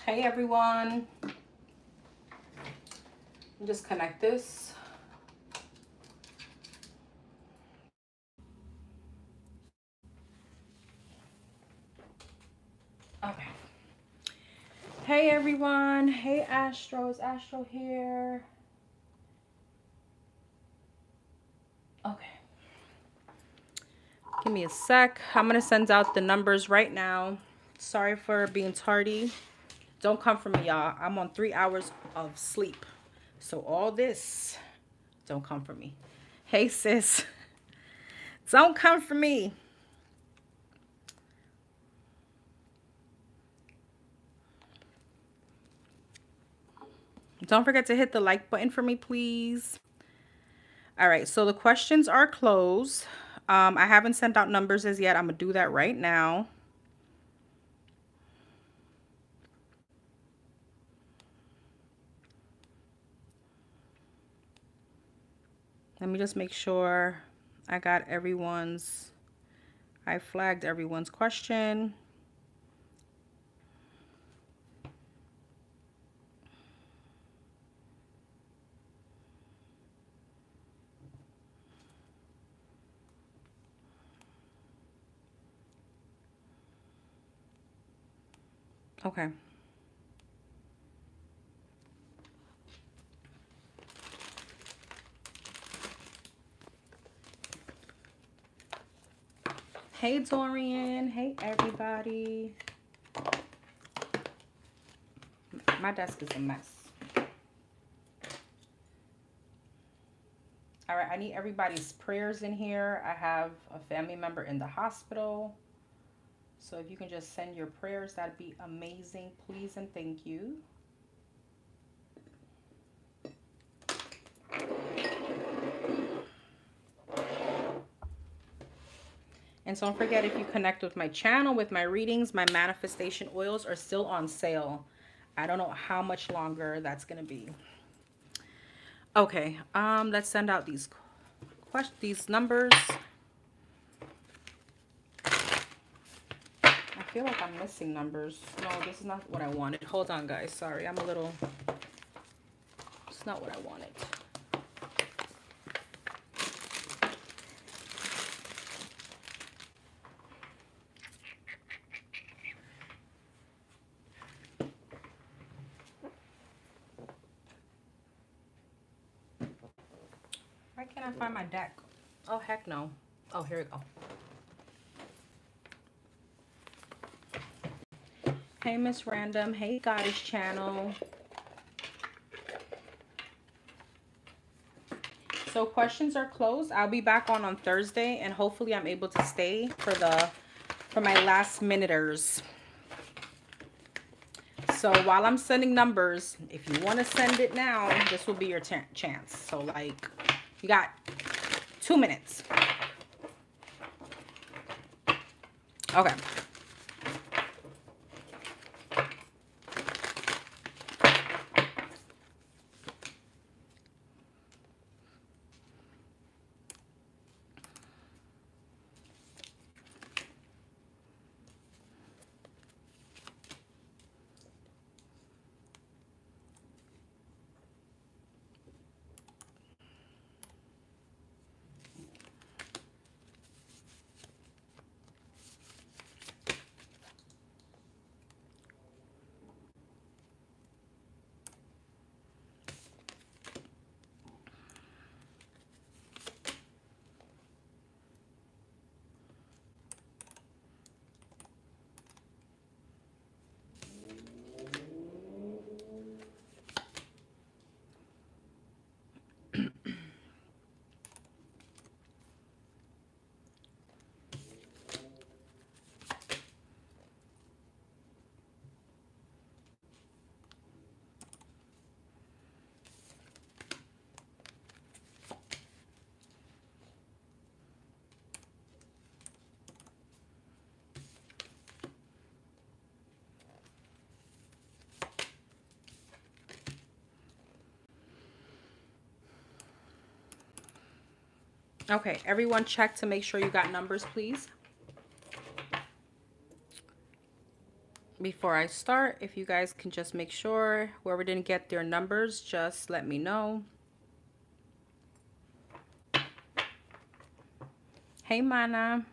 Hey everyone. Just connect this. Okay. Hey everyone. Hey Astro. Is Astro here? Okay. Give me a sec. I'm going to send out the numbers right now. Sorry for being tardy. Don't come for me, y'all. I'm on 3 hours of sleep. So all this, don't come for me. Hey, sis. Don't come for me. Don't forget to hit the like button for me, please. All right, so the questions are closed. I haven't sent out numbers as yet. I'm going to do that right now. Let me just make sure I got everyone's, I flagged everyone's question. Okay. Hey, Dorian. Hey, everybody. My desk is a mess. All right, I need everybody's prayers in here. I have a family member in the hospital. So if you can just send your prayers, that'd be amazing. Please and thank you. And don't forget, if you connect with my channel, with my readings, my manifestation oils are still on sale. I don't know how much longer that's going to be. Okay, let's send out these numbers. I feel like I'm missing numbers. No, this is not what I wanted. Hold on, guys. Sorry, I'm a little... It's not what I wanted. Why can't I find my deck? Oh, heck no. Oh, here we go. Hey, Miss Random. Hey, Goddess Channel. So questions are closed. I'll be back on Thursday, and hopefully I'm able to stay for my last minuters. So while I'm sending numbers, if you want to send it now, this will be your chance. So like, you got 2 minutes. Okay. Okay, everyone check to make sure you got numbers, please. Before I start, if you guys can just make sure whoever didn't get their numbers, just let me know. Hey, Mana.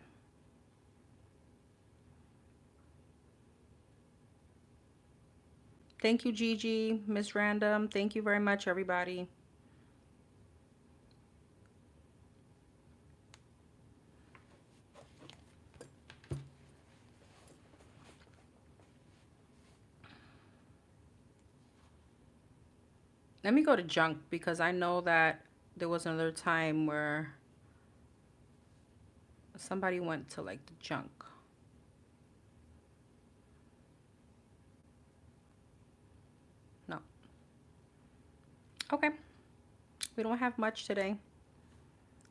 Thank you, Gigi, Miss Random. Thank you very much, everybody. Let me go to junk because I know that there was another time where somebody went to like the junk. No. Okay. We don't have much today.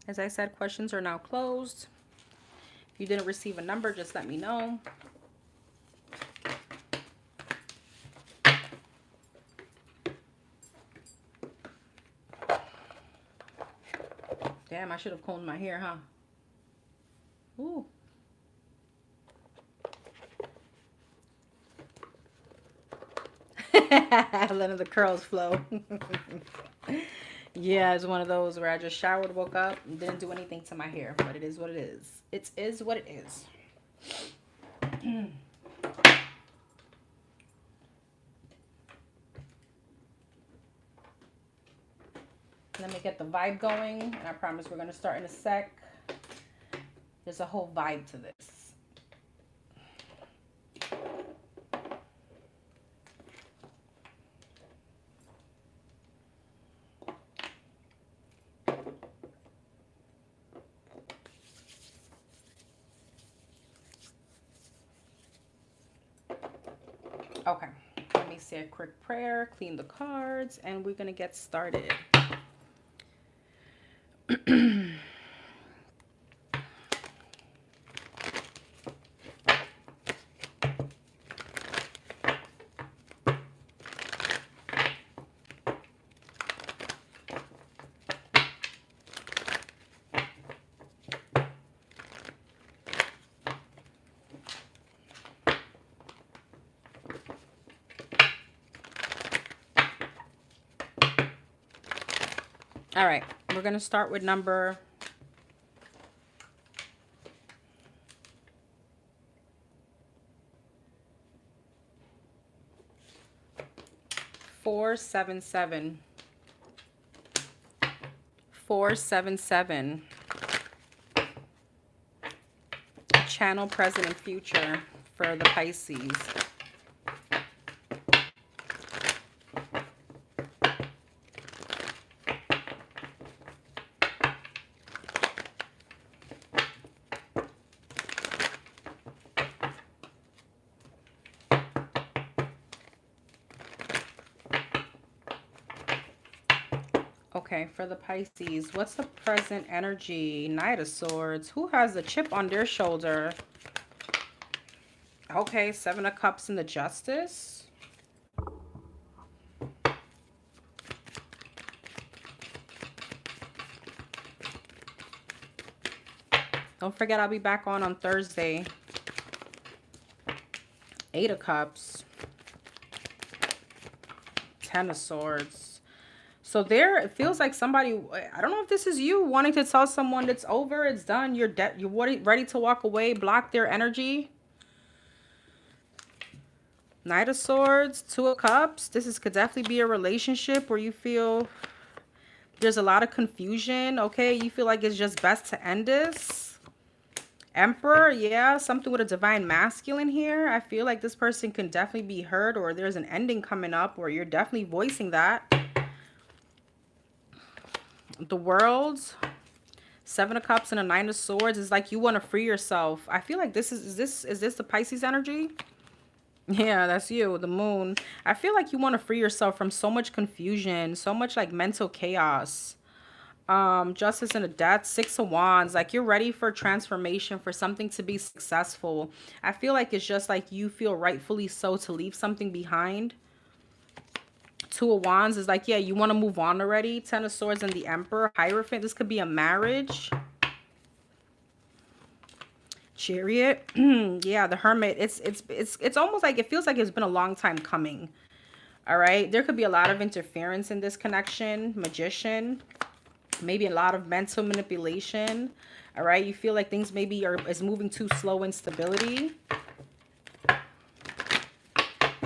As I said, questions are now closed. If you didn't receive a number, just let me know. Damn, I should have combed my hair, huh? Ooh. Letting the curls flow. Yeah, it's one of those where I just showered, woke up, and didn't do anything to my hair. But it is what it is. It is what it is. Let me get the vibe going. And I promise we're going to start in a sec. There's a whole vibe to this. Okay, let me say a quick prayer, clean the cards, and we're going to get started. All right, we're going to start with number 477. 477. Channel present and future for the Pisces. Okay, for the Pisces, what's the present energy? Knight of Swords. Who has a chip on their shoulder? Okay, Seven of Cups and the Justice. Don't forget, I'll be back on Thursday. Eight of Cups. Ten of Swords. So there, it feels like somebody, I don't know if this is you wanting to tell someone it's over, it's done, you're ready to walk away, block their energy. Knight of Swords, Two of Cups. This could definitely be a relationship where you feel there's a lot of confusion, okay? You feel like it's just best to end this. Emperor, yeah, something with a divine masculine here. I feel like this person can definitely be hurt, or there's an ending coming up where you're definitely voicing that. The World, Seven of Cups and a Nine of Swords is like you want to free yourself. I feel like this is this the Pisces energy? Yeah, that's you, the Moon. I feel like you want to free yourself from so much confusion, so much like mental chaos. Justice and a Death, Six of Wands. Like you're ready for transformation, for something to be successful. I feel like it's just like you feel rightfully so to leave something behind. Two of Wands is like, yeah, you want to move on already. Ten of Swords and the Emperor. Hierophant, this could be a marriage. Chariot. Yeah, the Hermit. It's almost like it feels like it's been a long time coming. All right. There could be a lot of interference in this connection. Magician. Maybe a lot of mental manipulation. All right. You feel like things maybe is moving too slow in stability.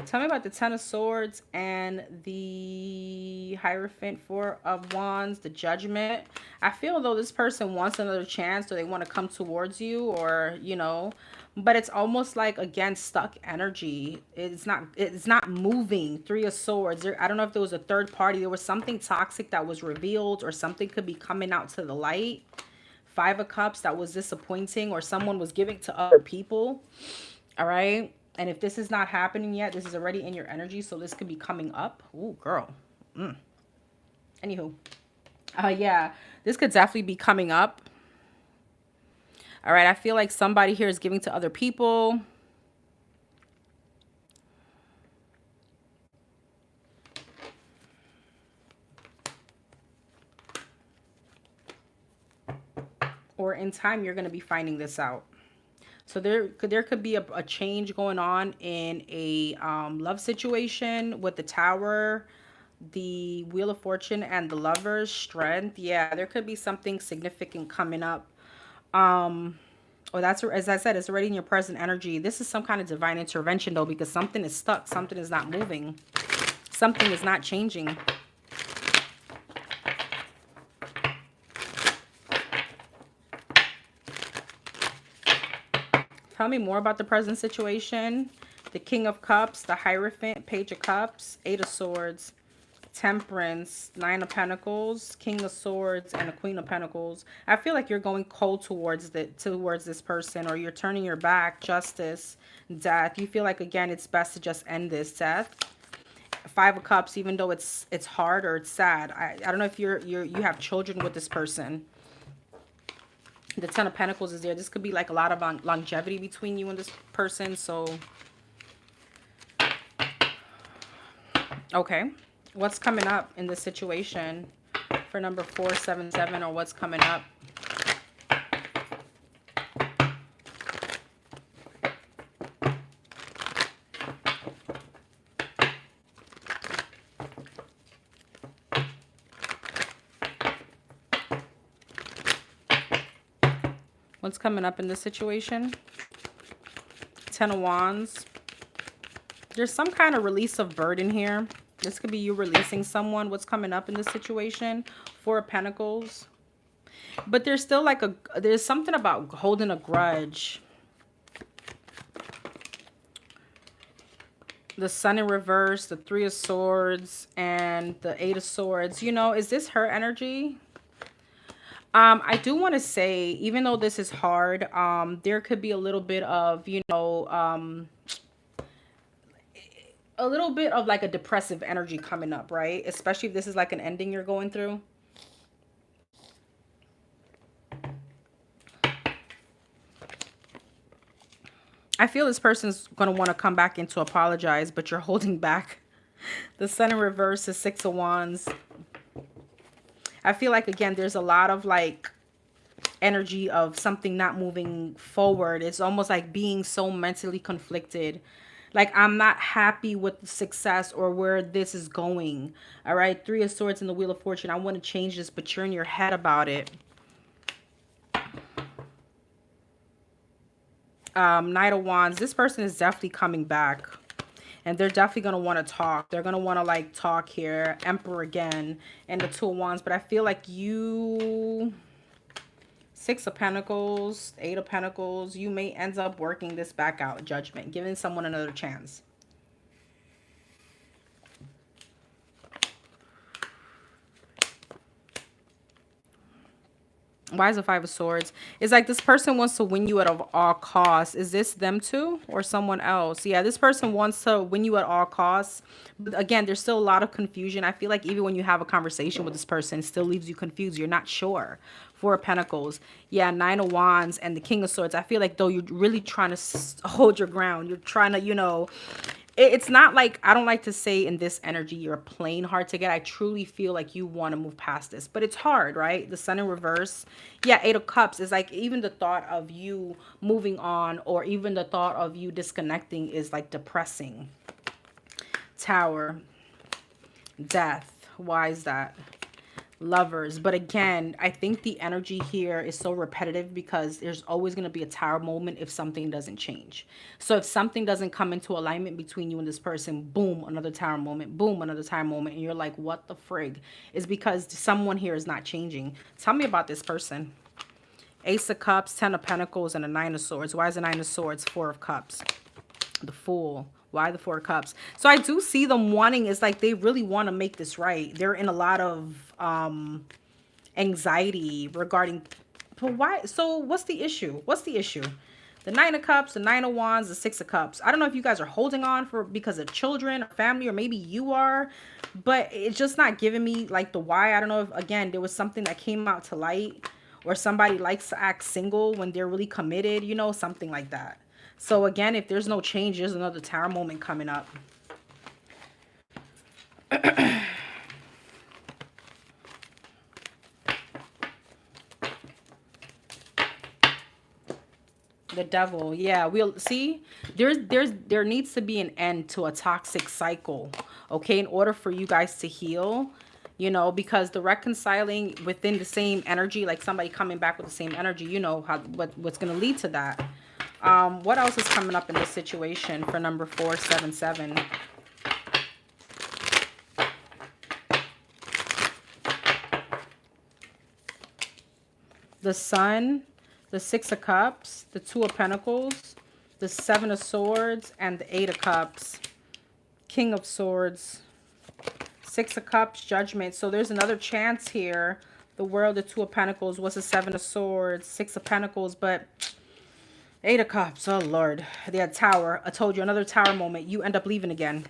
Tell me about the Ten of Swords and the Hierophant, Four of Wands, the Judgment. I feel though this person wants another chance, or they want to come towards you, or, you know, but it's almost like, again, stuck energy. It's not moving. Three of Swords. I don't know if there was a third party. There was something toxic that was revealed, or something could be coming out to the light. Five of Cups that was disappointing, or someone was giving to other people. All right. And if this is not happening yet, this is already in your energy. So this could be coming up. Ooh, girl. Anywho. Yeah, this could definitely be coming up. All right. I feel like somebody here is giving to other people. Or in time, you're going to be finding this out. So there could be a change going on in a love situation with the Tower, the Wheel of Fortune, and the Lovers. Strength. Yeah, there could be something significant coming up. Or that's, as I said, it's already in your present energy. This is some kind of divine intervention, though, because something is stuck. Something is not moving. Something is not changing. Tell me more about the present situation. The King of Cups, the Hierophant, Page of Cups, Eight of Swords, Temperance, Nine of Pentacles, King of Swords, and a Queen of Pentacles. I feel like you're going cold towards this person, or you're turning your back. Justice, Death. You feel like, again, it's best to just end this. Death. Five of Cups, even though it's hard or it's sad. I don't know if you have children with this person. The Ten of Pentacles is there. This could be like a lot of longevity between you and this person. So, okay. What's coming up in this situation for number 477, or what's coming up? What's coming up in this situation? Ten of Wands. There's some kind of release of burden here. This could be you releasing someone. What's coming up in this situation? Four of Pentacles. But there's still like there's something about holding a grudge. The Sun in reverse, the Three of Swords, and the Eight of Swords. You know, is this her energy? I do want to say, even though this is hard, there could be a little bit of, you know, a little bit of like a depressive energy coming up, right? Especially if this is like an ending you're going through. I feel this person's going to want to come back in to apologize, but you're holding back. The Sun in reverse is Six of Wands. I feel like, again, there's a lot of like energy of something not moving forward. It's almost like being so mentally conflicted. Like, I'm not happy with the success or where this is going. All right. Three of Swords and the Wheel of Fortune. I want to change this, but you're in your head about it. Knight of Wands. This person is definitely coming back. And they're definitely going to want to talk. They're going to want to like talk here. Emperor again. And the Two of Wands. But I feel like you... Six of Pentacles. Eight of Pentacles. You may end up working this back out. Judgment. Giving someone another chance. Why is the Five of Swords? It's like this person wants to win you at all costs. Is this them too or someone else? Yeah, this person wants to win you at all costs. But again, there's still a lot of confusion. I feel like even when you have a conversation with this person, it still leaves you confused. You're not sure. Four of Pentacles. Yeah, Nine of Wands and the King of Swords. I feel like though you're really trying to hold your ground. You're trying to, you know, it's not like, I don't like to say in this energy you're plain hard to get. I truly feel like you want to move past this, but it's hard, right? The sun in reverse. Yeah, 8 of Cups is like, even the thought of you moving on, or even the thought of you disconnecting, is like depressing. Tower. Death. Why is that? Lovers. But again, I think the energy here is so repetitive because there's always going to be a tower moment if something doesn't change. So if something doesn't come into alignment between you and this person, boom, another tower moment, boom, another tower moment, and you're like, what the frig? Is because someone here is not changing. Tell me about this person. Ace of Cups, 10 of Pentacles, and a 9 of Swords. Why is the 9 of Swords? 4 of Cups. The Fool. Why the 4 of Cups? So I do see them wanting, it's like they really want to make this right. They're in a lot of anxiety regarding, but why? So what's the issue? What's the issue? The 9 of Cups, the 9 of Wands, the 6 of Cups. I don't know if you guys are holding on for because of children or family, or maybe you are, but it's just not giving me like the why. I don't know if, again, there was something that came out to light, or somebody likes to act single when they're really committed, you know, something like that. So again, if there's no change, there's another tower moment coming up. The Devil. Yeah, we'll see. There needs to be an end to a toxic cycle, okay, in order for you guys to heal, you know, because the reconciling within the same energy, like somebody coming back with the same energy, you know how what's going to lead to that. What else is coming up in this situation for number 477? The Sun, the 6 of Cups, the 2 of Pentacles, the 7 of Swords, and the 8 of Cups. King of Swords, 6 of Cups, Judgment. So there's another chance here. The World, the 2 of Pentacles, what's the 7 of Swords, 6 of Pentacles, but 8 of Cups, oh Lord. The Tower, I told you, another tower moment. You end up leaving again.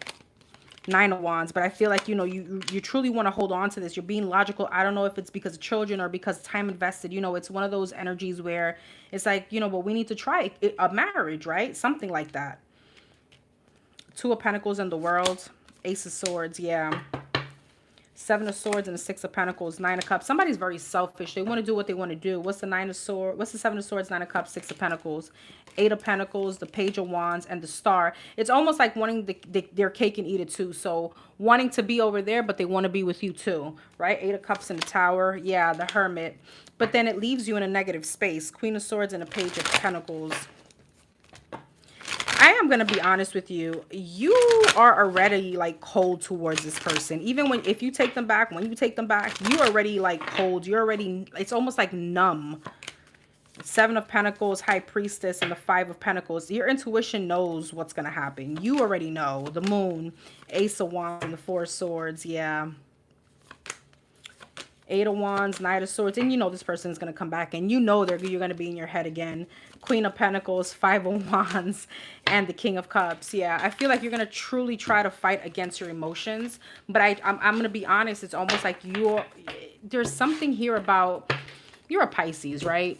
9 of Wands, but I feel like, you know, you truly want to hold on to this. You're being logical. I don't know if it's because of children or because time invested. You know, it's one of those energies where it's like, you know, but we need to try a marriage, right? Something like that. 2 of Pentacles in the World. Ace of Swords, yeah. 7 of Swords and the 6 of Pentacles, 9 of Cups. Somebody's very selfish. They want to do what they want to do. What's the 9 of Swords? What's the 7 of Swords, 9 of Cups, 6 of Pentacles, 8 of Pentacles, the Page of Wands, and the Star. It's almost like wanting their cake and eat it too. So wanting to be over there, but they want to be with you too, right? 8 of Cups in the Tower. Yeah, the Hermit. But then it leaves you in a negative space. Queen of Swords and the Page of Pentacles. I am going to be honest with you. You are already like cold towards this person. Even if you take them back, when you take them back, you already like cold. You're already, it's almost like numb. 7 of Pentacles, High Priestess, and the 5 of Pentacles. Your intuition knows what's going to happen. You already know. The Moon, Ace of Wands, and the 4 of Swords. Yeah. 8 of Wands, Knight of Swords, and you know this person is going to come back, and you know you're going to be in your head again. Queen of Pentacles, 5 of Wands, and the King of Cups. Yeah, I feel like you're going to truly try to fight against your emotions, but I'm going to be honest, it's almost like there's something here about, you're a Pisces, right?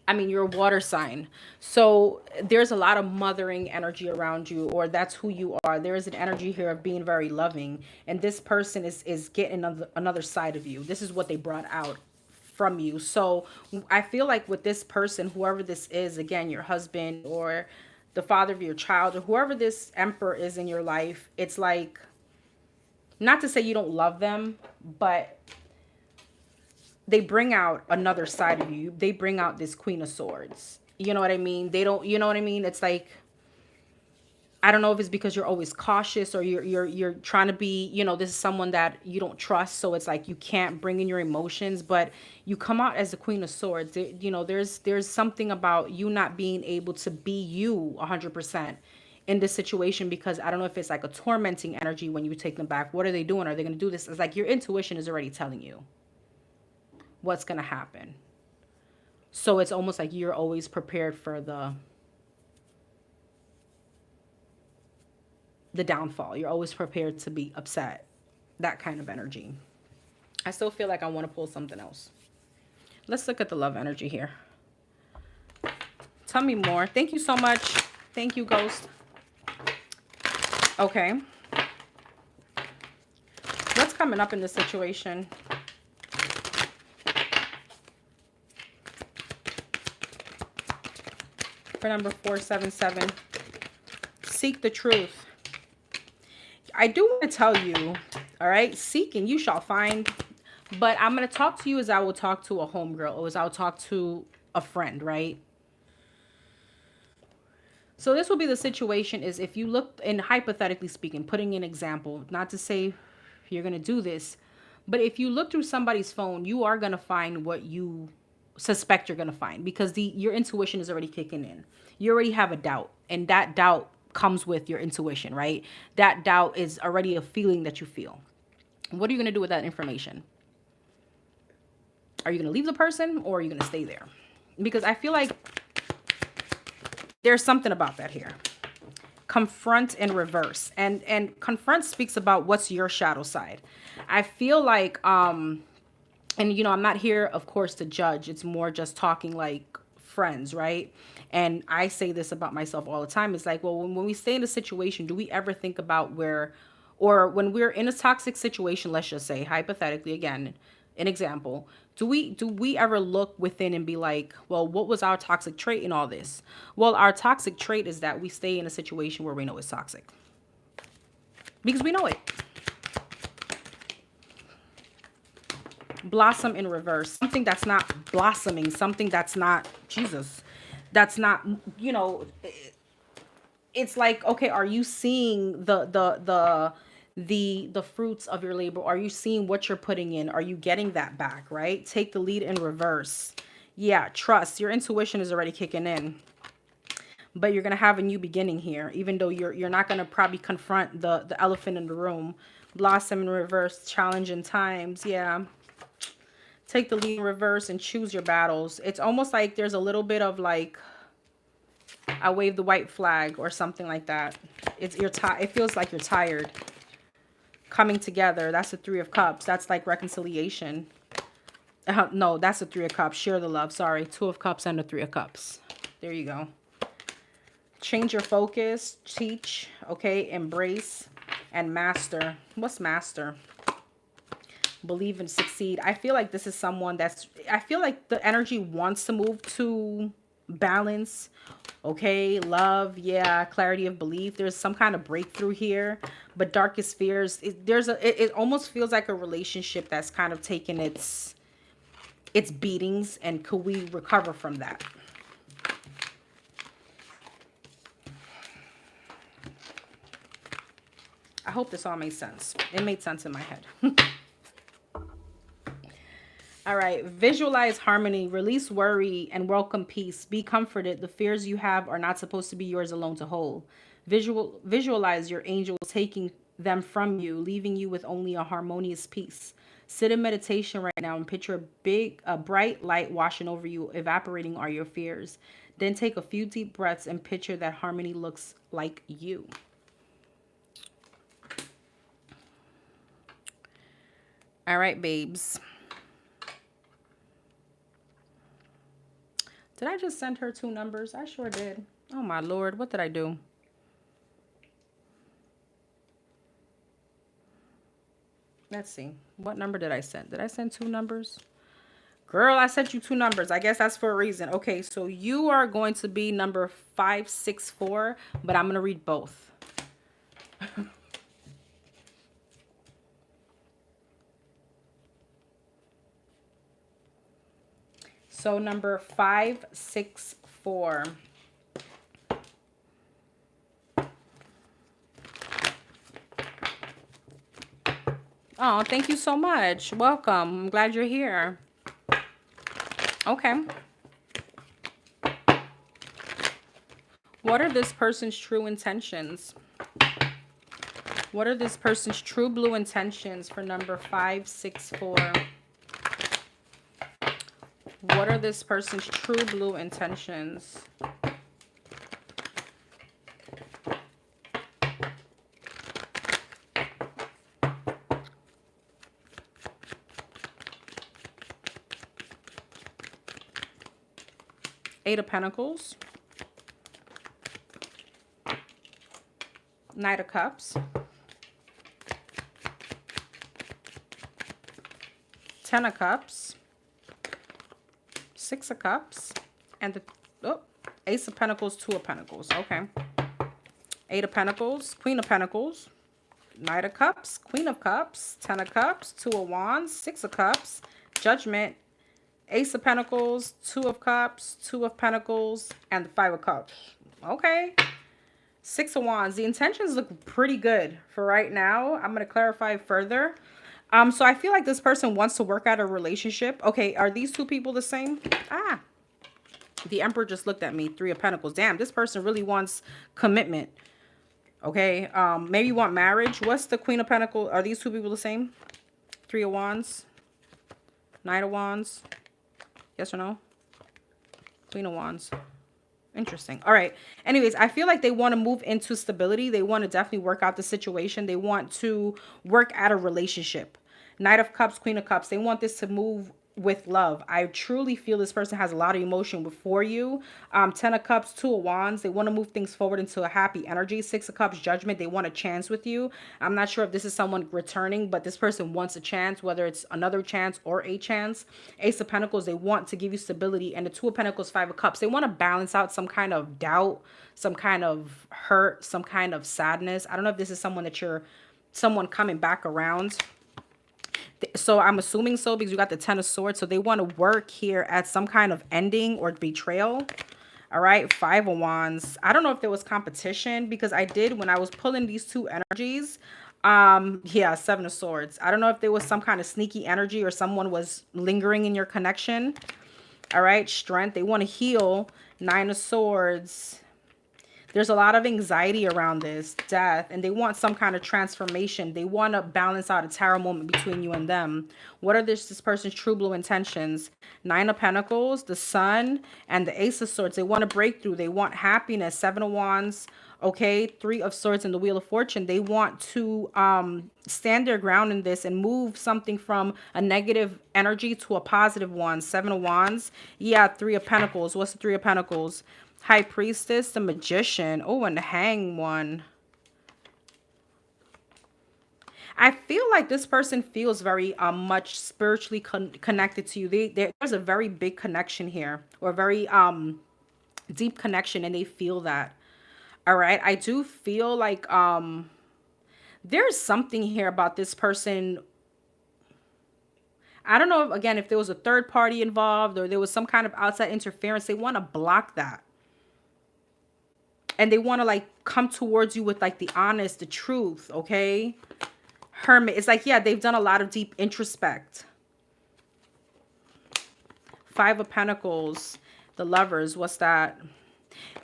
I mean, you're a water sign. So there's a lot of mothering energy around you, or that's who you are. There is an energy here of being very loving. And this person is getting another side of you. This is what they brought out from you. So I feel like with this person, whoever this is, again, your husband or the father of your child, or whoever this emperor is in your life, it's like, not to say you don't love them, but they bring out another side of you. They bring out this Queen of Swords. You know what I mean? They don't, you know what I mean? It's like, I don't know if it's because you're always cautious, or you're trying to be, you know, this is someone that you don't trust. So it's like you can't bring in your emotions, but you come out as the Queen of Swords. You know, there's something about you not being able to be you 100% in this situation, because I don't know if it's like a tormenting energy when you take them back. What are they doing? Are they going to do this? It's like your intuition is already telling you what's going to happen. So it's almost like you're always prepared for the downfall. You're always prepared to be upset. That kind of energy. I still feel like I want to pull something else. Let's look at the love energy here. Tell me more. Thank you so much. Thank you, Ghost. Okay. What's coming up in this situation? For number 477. Seek the truth. I do want to tell you, all right, seek and you shall find. But I'm going to talk to you as I will talk to a homegirl or as I will talk to a friend, right? So this will be the situation is if you look, and hypothetically speaking, putting an example, not to say you're going to do this, but if you look through somebody's phone, you are going to find what you suspect you're going to find because your intuition is already kicking in. You already have a doubt, and that doubt comes with your intuition, right? That doubt is already a feeling that you feel. What are you going to do with that information? Are you going to leave the person or are you going to stay there? Because I feel like there's something about that here. Confront and reverse. And confront speaks about what's your shadow side. I feel like and I'm not here of course to judge. It's more just talking like friends, right? And I say this about myself all the time. It's like, well, when we stay in a situation, do we ever think about or when we're in a toxic situation, let's just say hypothetically again, an example, do we ever look within and be like, well, what was our toxic trait in all this? Well, our toxic trait is that we stay in a situation where we know it's toxic. Because we know it. Blossom in reverse. Something that's not blossoming, something that's not Jesus. That's not, it's like, okay, are you seeing the fruits of your labor? Are you seeing what you're putting in? Are you getting that back, right? Take the lead in reverse. Yeah, trust. Your intuition is already kicking in. But you're going to have a new beginning here, even though you're not going to probably confront the elephant in the room. Blossom in reverse, challenging times. Yeah. Take the lead in reverse and choose your battles. It's almost like there's a little bit of like, I wave the white flag or something like that. It feels like you're tired. Coming together. That's the Three of Cups. That's like reconciliation. No, that's the Three of Cups. Share the love. Sorry. Two of Cups and the Three of Cups. There you go. Change your focus. Teach. Okay. Embrace. And master. What's master? Believe and succeed. I feel like this is someone I feel like the energy wants to move to balance. Okay, love, yeah, clarity of belief. There's some kind of breakthrough here, but darkest fears. It almost feels like a relationship that's kind of taken its beatings, and could we recover from that? I hope this all made sense. It made sense in my head. All right. Visualize harmony, release worry, and welcome peace. Be comforted. The fears you have are not supposed to be yours alone to hold. Visualize your angels taking them from you, leaving you with only a harmonious peace. Sit in meditation right now and picture a bright light washing over you, evaporating all your fears. Then take a few deep breaths and picture that harmony looks like you. All right, babes. Did I just send her 2 numbers? I sure did. Oh, my Lord. What did I do? Let's see. What number did I send? Did I send 2 numbers? Girl, I sent you 2 numbers. I guess that's for a reason. Okay, so you are going to be number 564, but I'm going to read both. So number 564. Oh, thank you so much. Welcome. I'm glad you're here. Okay. What are this person's true intentions? What are this person's true blue intentions for number 564? What are this person's true blue intentions? Eight of Pentacles. Knight of Cups, Ten of Cups, Six of Cups, and the Ace of Pentacles, Two of Pentacles. Okay. Eight of Pentacles, Queen of Pentacles, Knight of Cups, Queen of Cups, Ten of Cups, Two of Wands, Six of Cups, Judgment, Ace of Pentacles, Two of Cups, Two of Pentacles, and the Five of Cups. Okay. Six of Wands. The intentions look pretty good for right now. I'm going to clarify further. So I feel like this person wants to work out a relationship. Okay, are these two people the same? Ah, the Emperor just looked at me. Three of Pentacles. Damn, this person really wants commitment. Okay, maybe you want marriage. What's the Queen of Pentacles? Are these two people the same? Three of Wands. Knight of Wands. Yes or no? Queen of Wands. Interesting. All right. Anyways, I feel like they want to move into stability. They want to definitely work out the situation. They want to work at a relationship. Knight of Cups, Queen of Cups. They want this to move with love. I truly feel this person has a lot of emotion for you. Ten of Cups, Two of Wands. They want to move things forward into a happy energy. Six of Cups, Judgment. They want a chance with you. I'm not sure if this is someone returning, but this person wants a chance, whether it's another chance or a chance. Ace of Pentacles, they want to give you stability. And the Two of Pentacles, Five of Cups, they want to balance out some kind of doubt, some kind of hurt, some kind of sadness. I don't know if this is someone that someone coming back around. So I'm assuming so, because you got the Ten of Swords. So they want to work here at some kind of ending or betrayal. All right. Five of Wands. I don't know if there was competition, because I did when I was pulling these two energies. Yeah, Seven of Swords. I don't know if there was some kind of sneaky energy or someone was lingering in your connection. All right. Strength. They want to heal. Nine of Swords. There's a lot of anxiety around this, death, and they want some kind of transformation. They want to balance out a tarot moment between you and them. What are this person's true blue intentions? Nine of Pentacles, the Sun, and the Ace of Swords. They want a breakthrough. They want happiness. Seven of Wands, okay, Three of Swords, and the Wheel of Fortune. They want to stand their ground in this and move something from a negative energy to a positive one. Seven of Wands, yeah, Three of Pentacles. What's the Three of Pentacles? High Priestess, the Magician. Oh, and the Hanged One. I feel like this person feels very much spiritually connected to you. There's a very big connection here, or a very deep connection, and they feel that. All right. I do feel like there's something here about this person. I don't know, again, if there was a third party involved or there was some kind of outside interference. They want to block that. And they want to like come towards you with like the honest, the truth, okay? Hermit. It's like, yeah, they've done a lot of deep introspect. Five of Pentacles, the Lovers. What's that?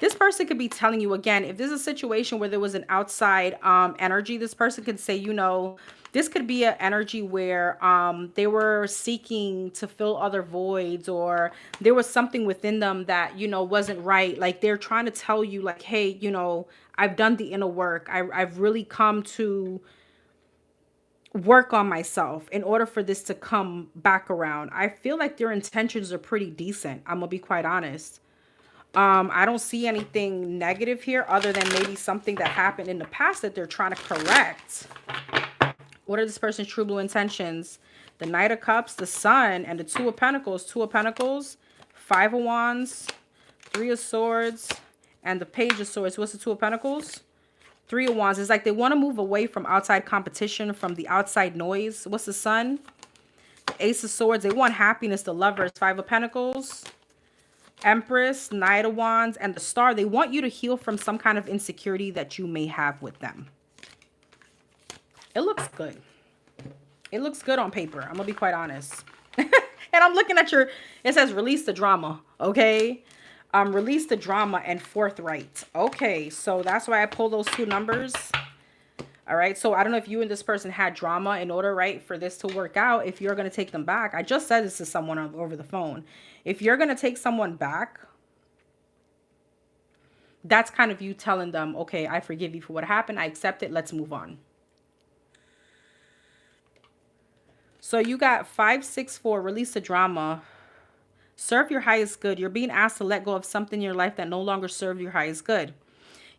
This person could be telling you, again, if there's a situation where there was an outside energy, this person could say, you know, this could be an energy where they were seeking to fill other voids, or there was something within them that, you know, wasn't right. Like they're trying to tell you like, hey, you know, I've done the inner work. I've really come to work on myself in order for this to come back around. I feel like their intentions are pretty decent. I'm gonna be quite honest. I don't see anything negative here other than maybe something that happened in the past that they're trying to correct. What are this person's true blue intentions? The Knight of Cups, the Sun, and the Two of Pentacles. Two of Pentacles, Five of Wands, Three of Swords, and the Page of Swords. What's the Two of Pentacles? Three of Wands. It's like they want to move away from outside competition, from the outside noise. What's the Sun? The Ace of Swords. They want happiness, the Lovers. Five of Pentacles, Empress, Knight of Wands, and the Star. They want you to heal from some kind of insecurity that you may have with them. It looks good. It looks good on paper. I'm gonna be quite honest. And I'm looking at your, it says release the drama, okay? Release the drama and forthright. Okay, so that's why I pulled those two numbers. All right, so I don't know if you and this person had drama in order, right, for this to work out, if you're going to take them back. I just said this to someone over the phone. If you're going to take someone back, that's kind of you telling them, okay, I forgive you for what happened. I accept it. Let's move on. So you got 5, 6, 4, release the drama. Serve your highest good. You're being asked to let go of something in your life that no longer serves your highest good.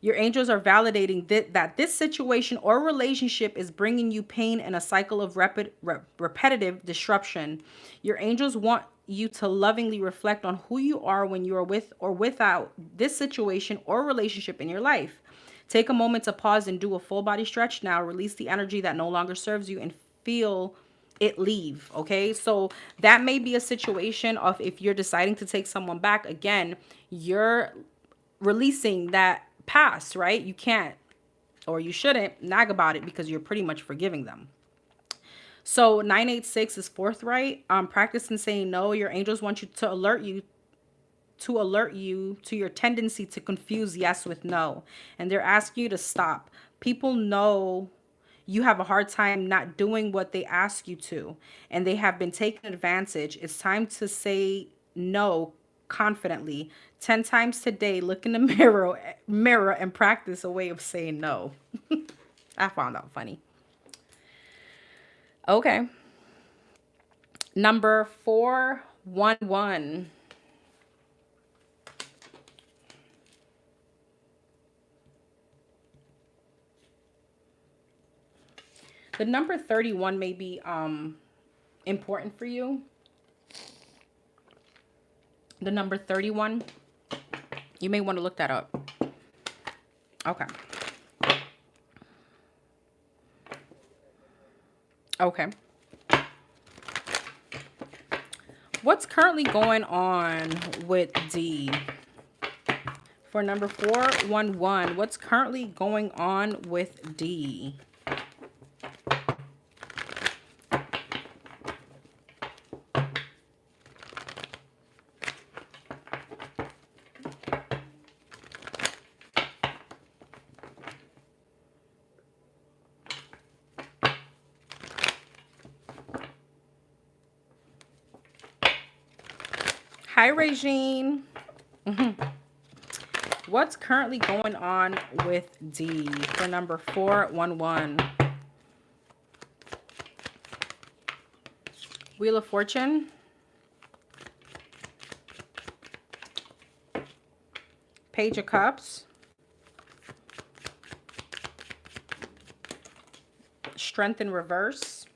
Your angels are validating that this situation or relationship is bringing you pain and a cycle of repetitive disruption. Your angels want you to lovingly reflect on who you are when you are with or without this situation or relationship in your life. Take a moment to pause and do a full body stretch now. Release the energy that no longer serves you and feel it leave. Okay, so that may be a situation of, if you're deciding to take someone back again, you're releasing that past, right? You can't, or you shouldn't nag about it, because you're pretty much forgiving them. So 986 is forthright. Practice in saying no. Your angels want you to alert you to your tendency to confuse yes with no, and they're asking you to stop. People know you have a hard time not doing what they ask you to, and they have been taking advantage. It's time to say no confidently. 10 times today, look in the mirror and practice a way of saying no. I found out funny. Okay. Number 411. The number 31 may be important for you. The number 31, you may want to look that up. Okay. Okay. What's currently going on with D? For number 411, what's currently going on with D? Hi, Regine. What's currently going on with D for number 411? Wheel of Fortune. Page of Cups. Strength in reverse.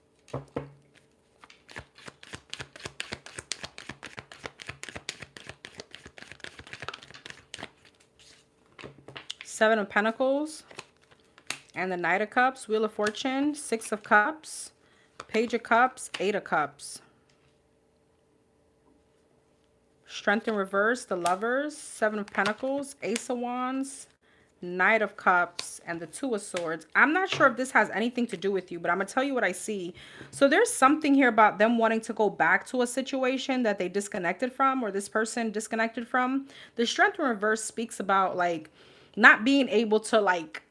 Seven of Pentacles. And the Knight of Cups. Wheel of Fortune. Six of Cups. Page of Cups. Eight of Cups. Strength in reverse. The Lovers. Seven of Pentacles. Ace of Wands. Knight of Cups, and the Two of Swords. I'm not sure if this has anything to do with you, but I'm going to tell you what I see. So there's something here about them wanting to go back to a situation that they disconnected from, or this person disconnected from. The Strength in reverse speaks about like not being able to, like,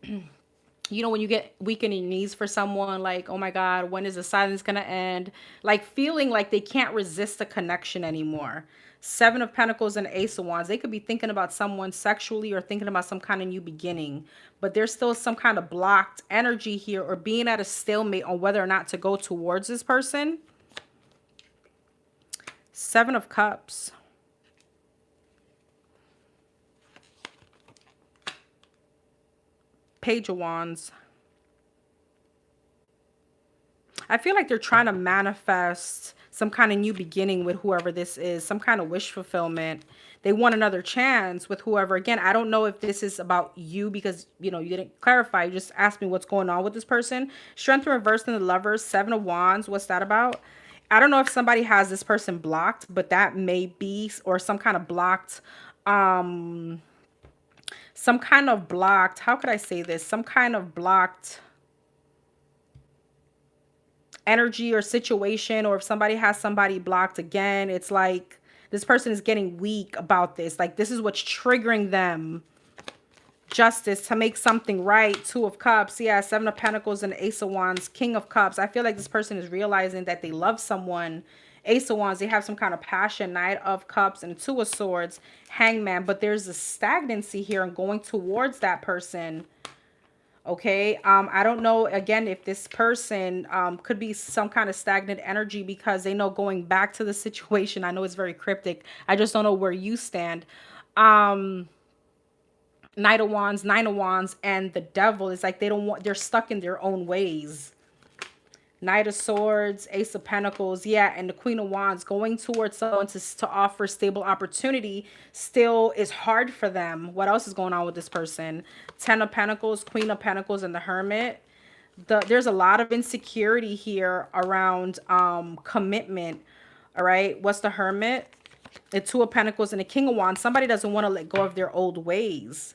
you know, when you get weak in your knees for someone, like, oh my God, when is the silence going to end? Like feeling like they can't resist a connection anymore. Seven of Pentacles and Ace of Wands. They could be thinking about someone sexually or thinking about some kind of new beginning, but there's still some kind of blocked energy here, or being at a stalemate on whether or not to go towards this person. Seven of Cups. Page of Wands. I feel like they're trying to manifest some kind of new beginning with whoever this is, some kind of wish fulfillment. They want another chance with whoever. Again, I don't know if this is about you, because, you know, you didn't clarify. You just asked me what's going on with this person. Strength in reverse and the Lovers. Seven of Wands. What's that about? I don't know if somebody has this person blocked, but that may be, or some kind of blocked, how could I say this? Some kind of blocked energy or situation, or if somebody has somebody blocked, again, it's like this person is getting weak about this. Like this is what's triggering them. Justice, to make something right. Two of Cups. Yeah, Seven of Pentacles and Ace of Wands. King of Cups. I feel like this person is realizing that they love someone. Ace of Wands, they have some kind of passion. Knight of Cups and Two of Swords. Hangman. But there's a stagnancy here and going towards that person. Okay, I don't know, again, if this person could be some kind of stagnant energy, because they know going back to the situation. I know it's very cryptic. I just don't know where you stand. Knight of Wands, Nine of Wands, and the Devil. Is like they don't want, they're stuck in their own ways. Knight of Swords, Ace of Pentacles, yeah, and the Queen of Wands. Going towards someone to offer stable opportunity still is hard for them. What else is going on with this person? Ten of Pentacles, Queen of Pentacles, and the Hermit. There's a lot of insecurity here around commitment. All right, what's the Hermit? The Two of Pentacles and the King of Wands. Somebody doesn't want to let go of their old ways.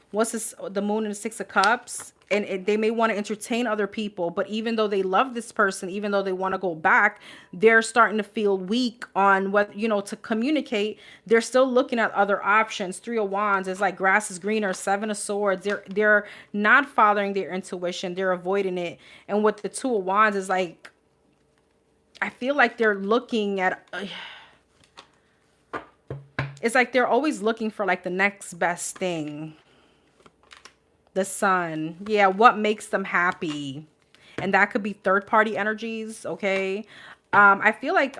What's this? The Moon and the Six of Cups. And they may want to entertain other people, but even though they love this person, even though they want to go back, they're starting to feel weak on what, you know, to communicate. They're still looking at other options. Three of Wands is like grass is greener. Seven of Swords. They're not following their intuition. They're avoiding it. And with the Two of Wands is like, I feel like they're looking at, it's like they're always looking for like the next best thing. The Sun. Yeah, what makes them happy? And that could be third party energies, okay? I feel like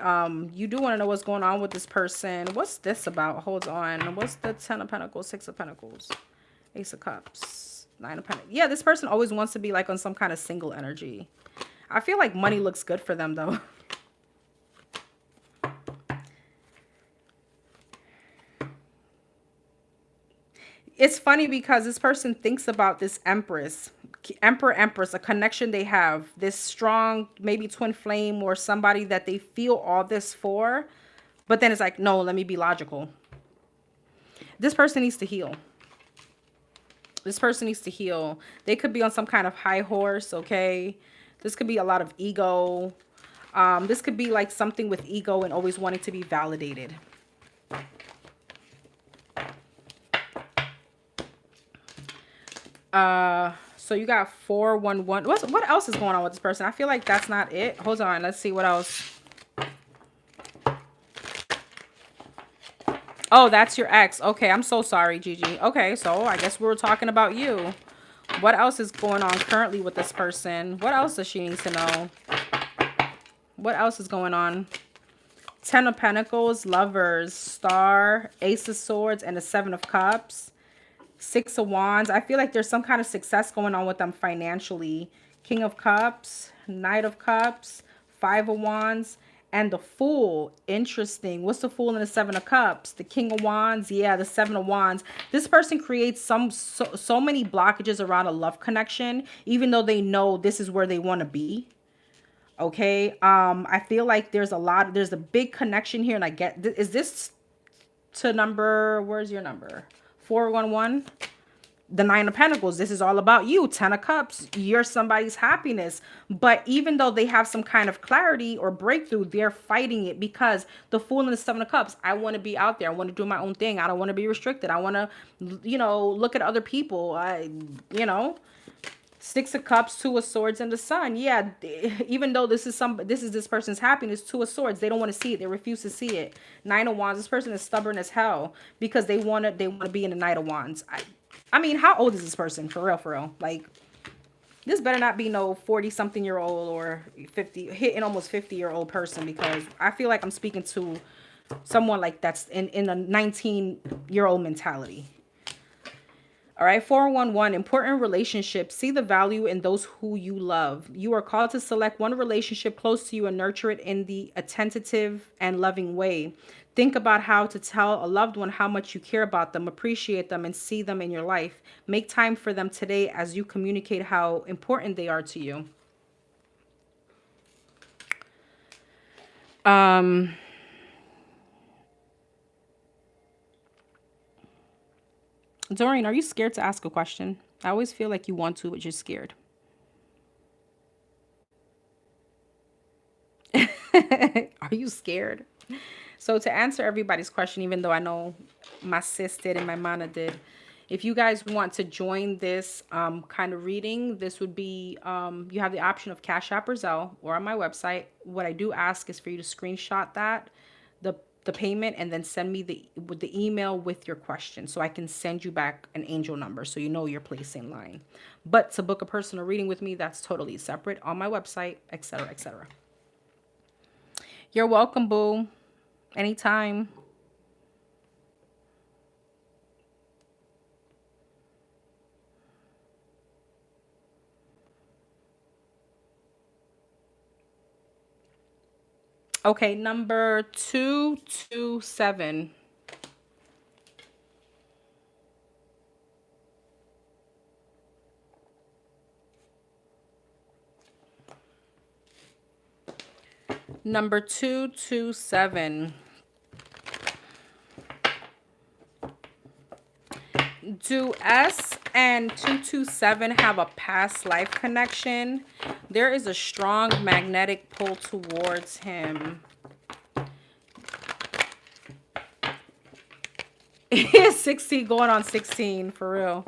you do want to know what's going on with this person. What's this about? Hold on. What's the Ten of Pentacles, Six of Pentacles, Ace of Cups, Nine of Pentacles? Yeah, this person always wants to be like on some kind of single energy. I feel like money looks good for them though. It's funny because this person thinks about this Empress, Empress, a connection they have, this strong, maybe twin flame or somebody that they feel all this for. But then it's like, no, let me be logical. This person needs to heal. This person needs to heal. They could be on some kind of high horse, okay? This could be a lot of ego. This could be like something with ego and always wanting to be validated. So you got 411. What else is going on with this person? I feel like that's not it. Hold on, let's see what else. Oh, that's your ex. Okay, I'm so sorry, Gigi. Okay, so I guess we were talking about you. What else is going on currently with this person? What else does she need to know? What else is going on? Ten of Pentacles, Lovers, Star, Ace of Swords, and the Seven of Cups. Six of Wands. I feel like there's some kind of success going on with them financially. King of Cups, Knight of Cups, Five of Wands, and the Fool. Interesting. What's the Fool and the Seven of Cups? The King of Wands. Yeah, the Seven of Wands. This person creates so many blockages around a love connection, even though they know this is where they want to be. Okay. I feel like there's a big connection here, and I get, is this to number, where's your number? 411. The Nine of Pentacles. This is all about you. Ten of Cups. You're somebody's happiness. But even though they have some kind of clarity or breakthrough, they're fighting it because the Fool and the Seven of Cups. I want to be out there. I want to do my own thing. I don't want to be restricted. I want to, you know, look at other people. You know. Six of Cups, Two of Swords, and the Sun. Yeah, even though this is this person's happiness, Two of Swords, they don't want to see it. They refuse to see it. Nine of Wands. This person is stubborn as hell because they want to be in the Knight of Wands. I mean, how old is this person? For real, for real. Like, this better not be no 40-something-year-old or 50, hitting almost 50-year-old person, because I feel like I'm speaking to someone like that's in a 19-year-old mentality. All right, 411, important relationships. See the value in those who you love. You are called to select one relationship close to you and nurture it in the attentive and loving way. Think about how to tell a loved one how much you care about them, appreciate them, and see them in your life. Make time for them today as you communicate how important they are to you. Doreen, are you scared to ask a question? I always feel like you want to, but you're scared. Are you scared? So to answer everybody's question, even though I know my sis did and my mana did, if you guys want to join this kind of reading, this would be, you have the option of CashApp or Zelle or on my website. What I do ask is for you to screenshot that, the payment, and then send me the email with your question so I can send you back an angel number so you know your place in line. But to book a personal reading with me, that's totally separate on my website, etc., etc. You're welcome, boo. Anytime. Okay, number 227. Number 227. Do S and 227 have a past life connection? There is a strong magnetic pull towards him. He is 16 going on 16 for real.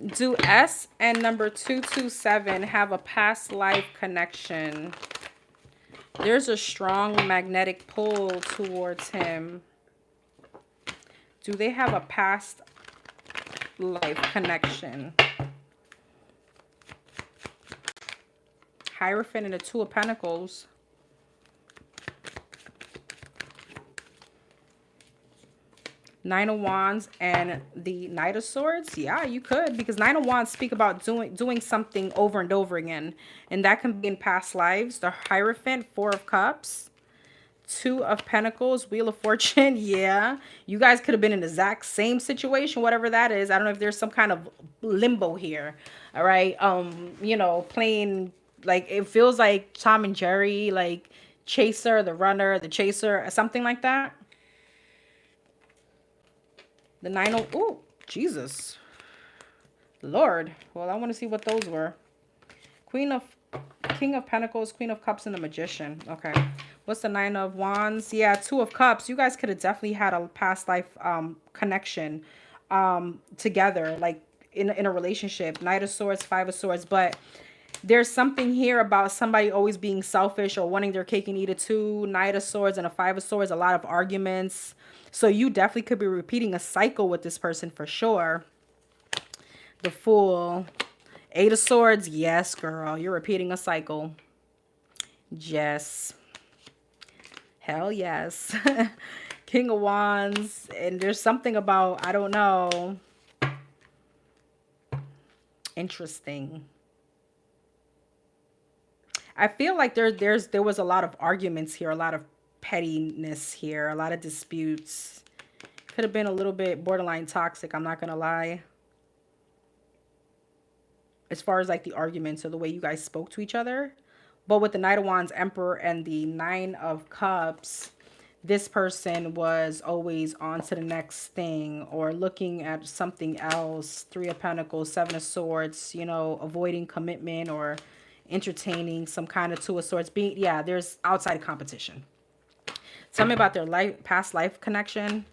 Do S and number 227 have a past life connection? There's a strong magnetic pull towards him. Do they have a past life connection? Hierophant and the Two of Pentacles. Nine of Wands and the Knight of Swords. Yeah, you could, because Nine of Wands speak about doing something over and over again, and that can be in past lives. The Hierophant, Four of Cups, Two of Pentacles, Wheel of Fortune. Yeah, you guys could have been in the exact same situation, whatever that is. I don't know if there's some kind of limbo here. All right, you know, playing like it feels like Tom and Jerry, like Chaser, the Runner, the Chaser, something like that. The nine of, oh, Jesus. Lord. Well, I want to see what those were. King of Pentacles, Queen of Cups, and the Magician. Okay. What's the Nine of Wands? Yeah, Two of Cups. You guys could have definitely had a past life connection together, like in a relationship. Knight of Swords, Five of Swords. But there's something here about somebody always being selfish or wanting their cake and eat it too. Knight of Swords and a Five of Swords. A lot of arguments. So you definitely could be repeating a cycle with this person for sure. The Fool. Eight of Swords. Yes, girl. You're repeating a cycle. Yes. Hell yes. King of Wands. And there's something about, I don't know. Interesting. I feel like there was a lot of arguments here. A lot of pettiness here. A lot of disputes. Could have been a little bit borderline toxic. I'm not going to lie. As far as like the arguments or the way you guys spoke to each other. But with the Knight of Wands, Emperor, and the Nine of Cups, this person was always on to the next thing or looking at something else. Three of Pentacles, Seven of Swords, you know, avoiding commitment or entertaining some kind of Two of Swords. Yeah, there's outside competition. Tell me about their past life connection.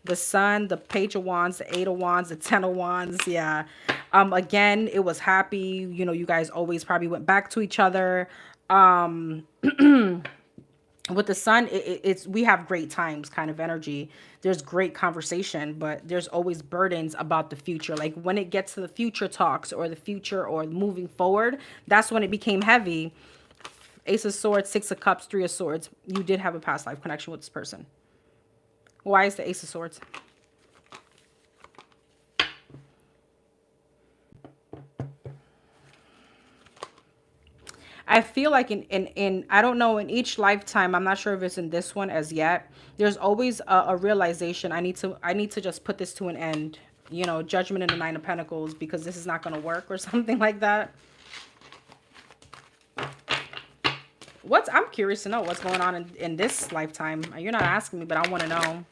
The Sun, the Page of Wands, the Eight of Wands, the Ten of Wands. Yeah. Again, it was happy. You know, you guys always probably went back to each other. With the Sun, it's we have great times kind of energy. There's great conversation, but there's always burdens about the future. Like when it gets to the future talks or the future or moving forward, that's when it became heavy. Ace of Swords, Six of Cups, Three of Swords. You did have a past life connection with this person. Why is the Ace of Swords? I feel like in I don't know, in each lifetime, I'm not sure if it's in this one as yet, there's always a realization. I need to just put this to an end. You know, Judgment in the Nine of Pentacles, because this is not going to work or something like that. I'm curious to know what's going on in this lifetime. You're not asking me, but I want to know.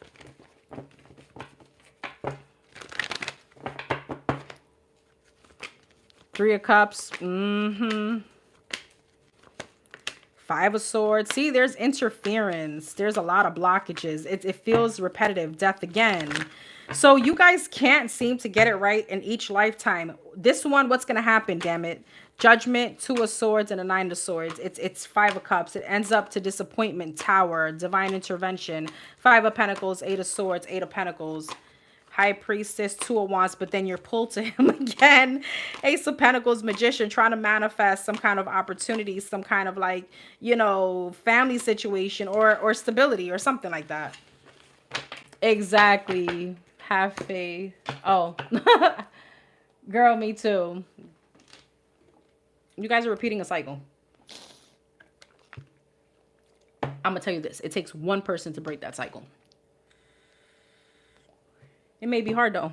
Three of Cups. Five of Swords. See, there's interference. There's a lot of blockages. It feels repetitive. Death again. So you guys can't seem to get it right in each lifetime. This one, what's going to happen, damn it? Judgment, Two of Swords, and a Nine of Swords. It's Five of Cups. It ends up to disappointment, Tower, divine intervention. Five of Pentacles, Eight of Swords, Eight of Pentacles. High Priestess, Two of Wands, but then you're pulled to him again. Ace of Pentacles, Magician, trying to manifest some kind of opportunity, some kind of like, you know, family situation or stability or something like that. Exactly. Have faith. Oh. Girl, me too. You guys are repeating a cycle. I'm gonna tell you this. It takes one person to break that cycle. It may be hard though.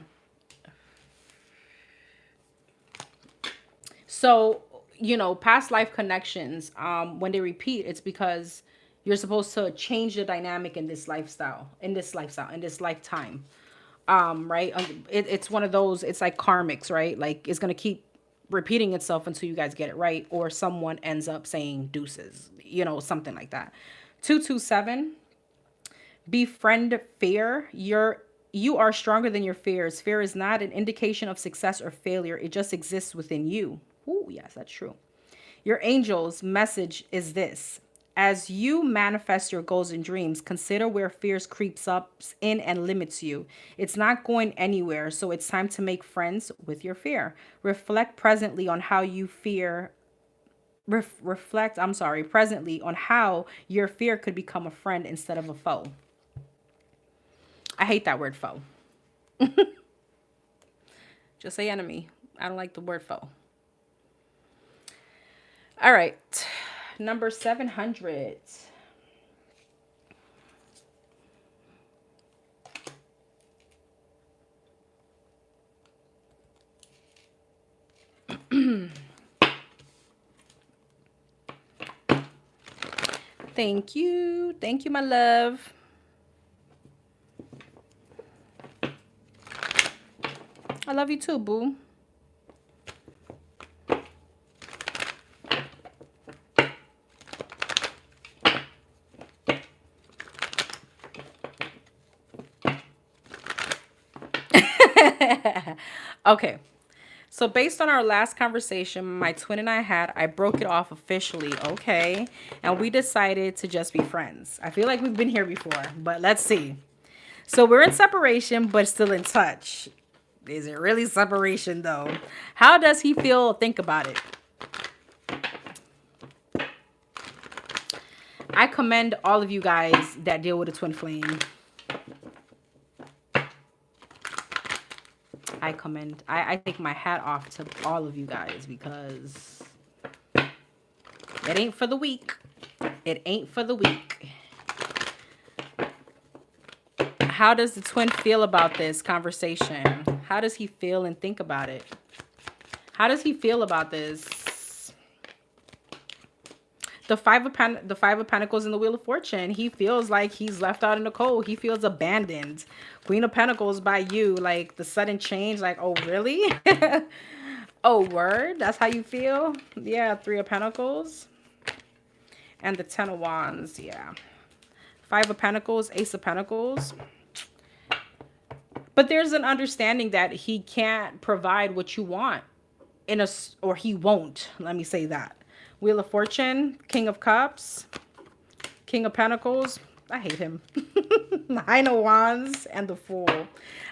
So, past life connections, when they repeat, it's because you're supposed to change the dynamic in this lifetime. Right? It's one of those, it's like karmics, right? Like it's gonna keep repeating itself until you guys get it right, or someone ends up saying deuces, something like that. 227, befriend fear. You are stronger than your fears. Fear is not an indication of success or failure. It just exists within you. Oh, yes, that's true. Your angel's message is this. As you manifest your goals and dreams, consider where fears creeps up in and limits you. It's not going anywhere, so it's time to make friends with your fear. Reflect presently on how you fear presently on how your fear could become a friend instead of a foe. I hate that word foe. Just say enemy. I don't like the word foe. All right. Number 700. Thank you. Thank you, my love. I love you too, boo. Okay. So based on our last conversation my twin and I had, I broke it off officially, okay? And we decided to just be friends. I feel like we've been here before, but let's see. So we're in separation, but still in touch. Is it really separation, though? How does he feel? Think about it. I commend all of you guys that deal with a twin flame. I take my hat off to all of you guys because it ain't for the weak. It ain't for the weak. How does the twin feel about this conversation? How does he feel and think about it? How does he feel about this? The Five of Pentacles and the Wheel of Fortune. He feels like he's left out in the cold. He feels abandoned. Queen of Pentacles by you. Like the sudden change. Like, oh, really? Oh, word? That's how you feel? Yeah, Three of Pentacles. And the Ten of Wands. Yeah. Five of Pentacles, Ace of Pentacles. But there's an understanding that he can't provide what you want. Or he won't. Let me say that. Wheel of Fortune, King of Cups, King of Pentacles. I hate him. Nine of Wands and the Fool.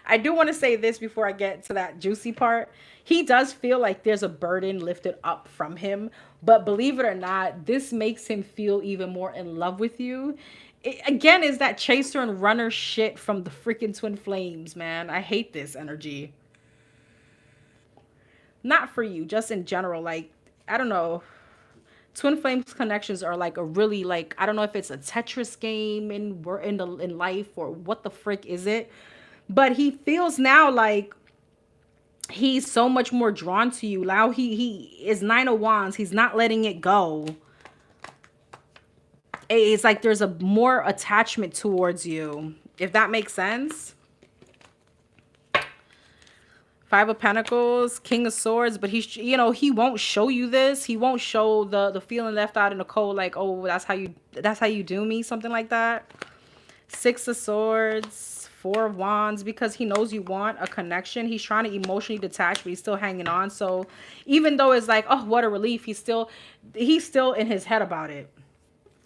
I do want to say this before I get to that juicy part. He does feel like there's a burden lifted up from him. But believe it or not, this makes him feel even more in love with you. It, again, is that chaser and runner shit from the freaking twin flames, man. I hate this energy. Not for you, just in general. Like, I don't know. Twin flames connections are like a really, like, I don't know if it's a Tetris game in life or what the frick is it. But he feels now like he's so much more drawn to you. Now he is Nine of Wands. He's not letting it go. It's like there's a more attachment towards you, if that makes sense. Five of Pentacles, King of Swords, but he's, he won't show you this. He won't show the feeling left out in the cold, like, oh, that's how you do me, something like that. Six of Swords, Four of Wands, because he knows you want a connection. He's trying to emotionally detach, but he's still hanging on. So even though it's like, oh, what a relief, he's still in his head about it.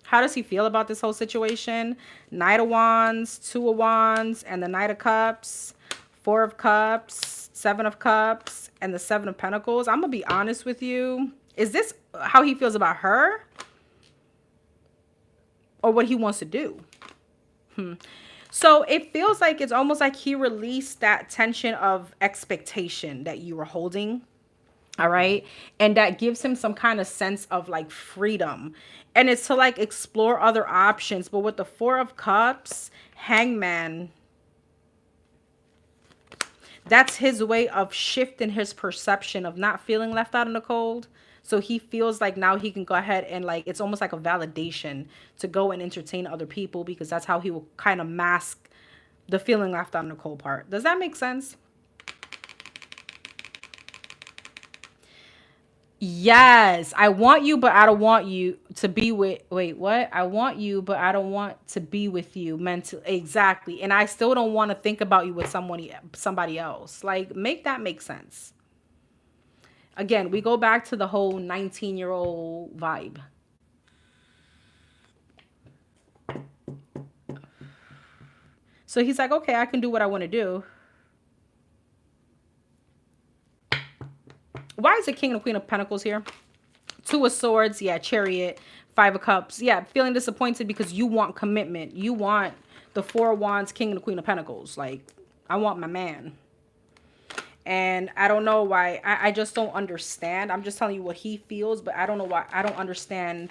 How does he feel about this whole situation? Knight of Wands, Two of Wands, and the Knight of Cups, Four of Cups, Seven of Cups, and the Seven of Pentacles. I'm going to be honest with you. Is this how he feels about her? Or what he wants to do? So it feels like it's almost like he released that tension of expectation that you were holding. All right. And that gives him some kind of sense of like freedom. And it's to like explore other options. But with the Four of Cups, Hangman, that's his way of shifting his perception of not feeling left out in the cold. So he feels like now he can go ahead and like, it's almost like a validation to go and entertain other people, because that's how he will kind of mask the feeling left out in the cold part. Does that make sense? Yes, I want you, but I don't want you to be with. Wait, what? I want you, but I don't want to be with you mentally. Exactly, and I still don't want to think about you with somebody else. Like, make that make sense. Again, we go back to the whole 19-year-old vibe. So he's like, okay, I can do what I want to do. Why is the King and the Queen of Pentacles here? Two of Swords, yeah, Chariot, Five of Cups. Yeah, feeling disappointed because you want commitment. You want the Four of Wands, King and the Queen of Pentacles. Like, I want my man. And I don't know why. I just don't understand. I'm just telling you what he feels, but I don't know why. I don't understand.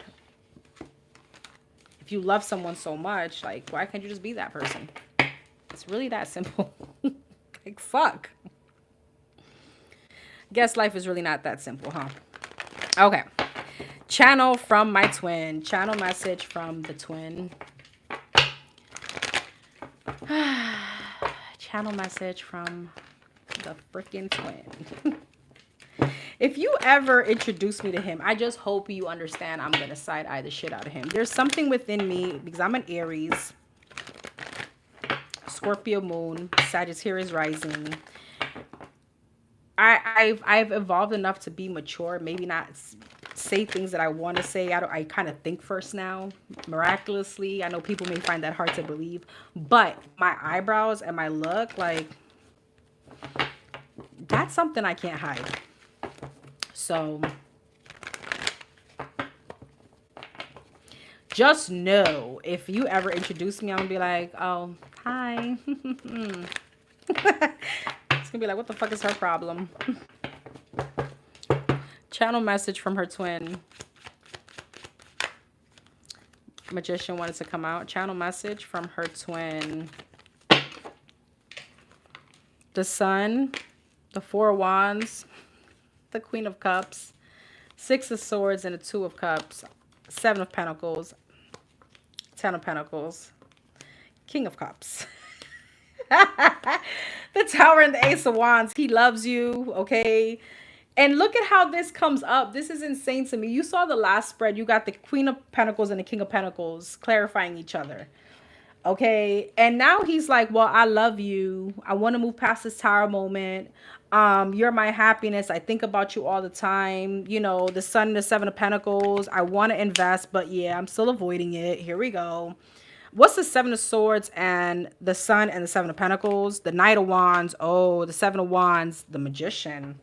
If you love someone so much, like, why can't you just be that person? It's really that simple. Like, fuck. Guess life is really not that simple, huh? Okay. Channel from my twin. Channel message from the twin. Channel message from the freaking twin. If you ever introduce me to him, I just hope you understand I'm going to side-eye the shit out of him. There's something within me, because I'm an Aries, Scorpio moon, Sagittarius rising. I've evolved enough to be mature, maybe not say things that I want to say. I kind of think first now, miraculously. I know people may find that hard to believe, but my eyebrows and my look, like, that's something I can't hide. So just know, if you ever introduce me, I'm gonna be like, oh, hi. It's gonna be like, what the fuck is her problem? Channel message from her twin. Magician wanted to come out. Channel message from her twin. The Sun, the Four of Wands, the Queen of Cups, Six of Swords, and the Two of Cups, Seven of Pentacles, Ten of Pentacles, King of Cups. The Tower and the Ace of Wands. He loves you, okay? And look at how this comes up. This is insane to me. You saw the last spread. You got the Queen of Pentacles and the King of Pentacles clarifying each other. Okay. And now he's like, well, I love you. I want to move past this tower moment. You're my happiness. I think about you all the time. You know, the Sun and the Seven of Pentacles. I want to invest, but yeah, I'm still avoiding it. Here we go. What's the Seven of Swords and the Sun and the Seven of Pentacles? The Knight of Wands. Oh, the Seven of Wands. The Magician.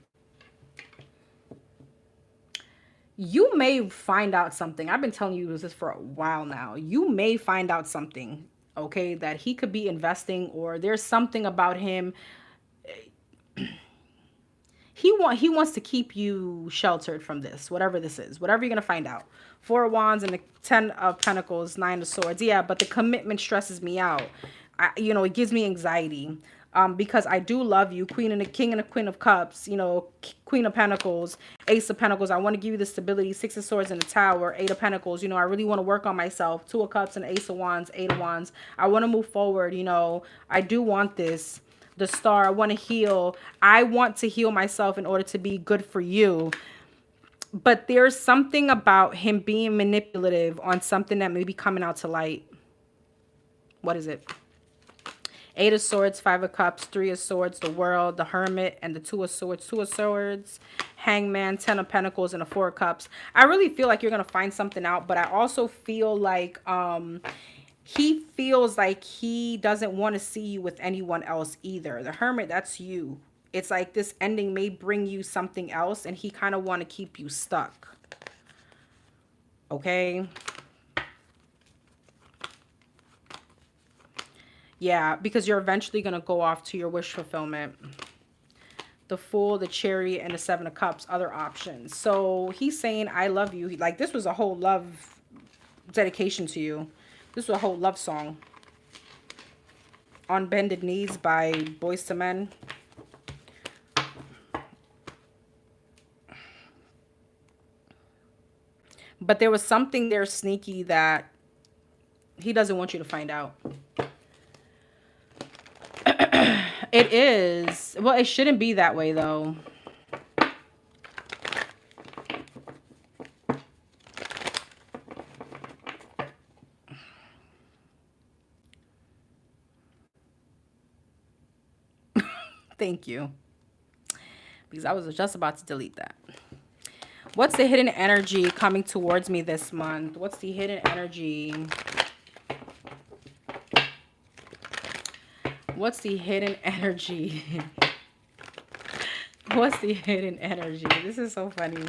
You may find out something. I've been telling you this for a while now. You may find out something, okay, that he could be investing, or there's something about him. He wants to keep you sheltered from this, whatever this is, whatever you're going to find out. Four of Wands and the Ten of Pentacles, Nine of Swords. Yeah, but the commitment stresses me out. It gives me anxiety. Because I do love you. Queen and the King and the Queen of Cups, Queen of Pentacles, Ace of Pentacles. I want to give you the stability. Six of Swords in the Tower, Eight of Pentacles. I really want to work on myself. Two of Cups and Ace of Wands, Eight of Wands. I want to move forward. I do want this. The Star. I want to heal. I want to heal myself in order to be good for you. But there's something about him being manipulative on something that may be coming out to light. What is it? Eight of Swords, Five of Cups, Three of Swords, the World, the Hermit, and the Two of Swords. Two of Swords, Hangman, Ten of Pentacles, and the Four of Cups. I really feel like you're going to find something out, but I also feel like he feels like he doesn't want to see you with anyone else either. The Hermit, that's you. It's like this ending may bring you something else, and he kind of want to keep you stuck. Okay? Yeah, because you're eventually going to go off to your wish fulfillment. the Fool, the Chariot, and the Seven of Cups, other options. So he's saying, I love you. Like, this was a whole love dedication to you. This was a whole love song. On Bended Knees by Boyz II Men. But there was something there sneaky that he doesn't want you to find out. It is. Well, it shouldn't be that way, though. Thank you. Because I was just about to delete that. What's the hidden energy coming towards me this month? What's the hidden energy? What's the hidden energy? What's the hidden energy? This is so funny.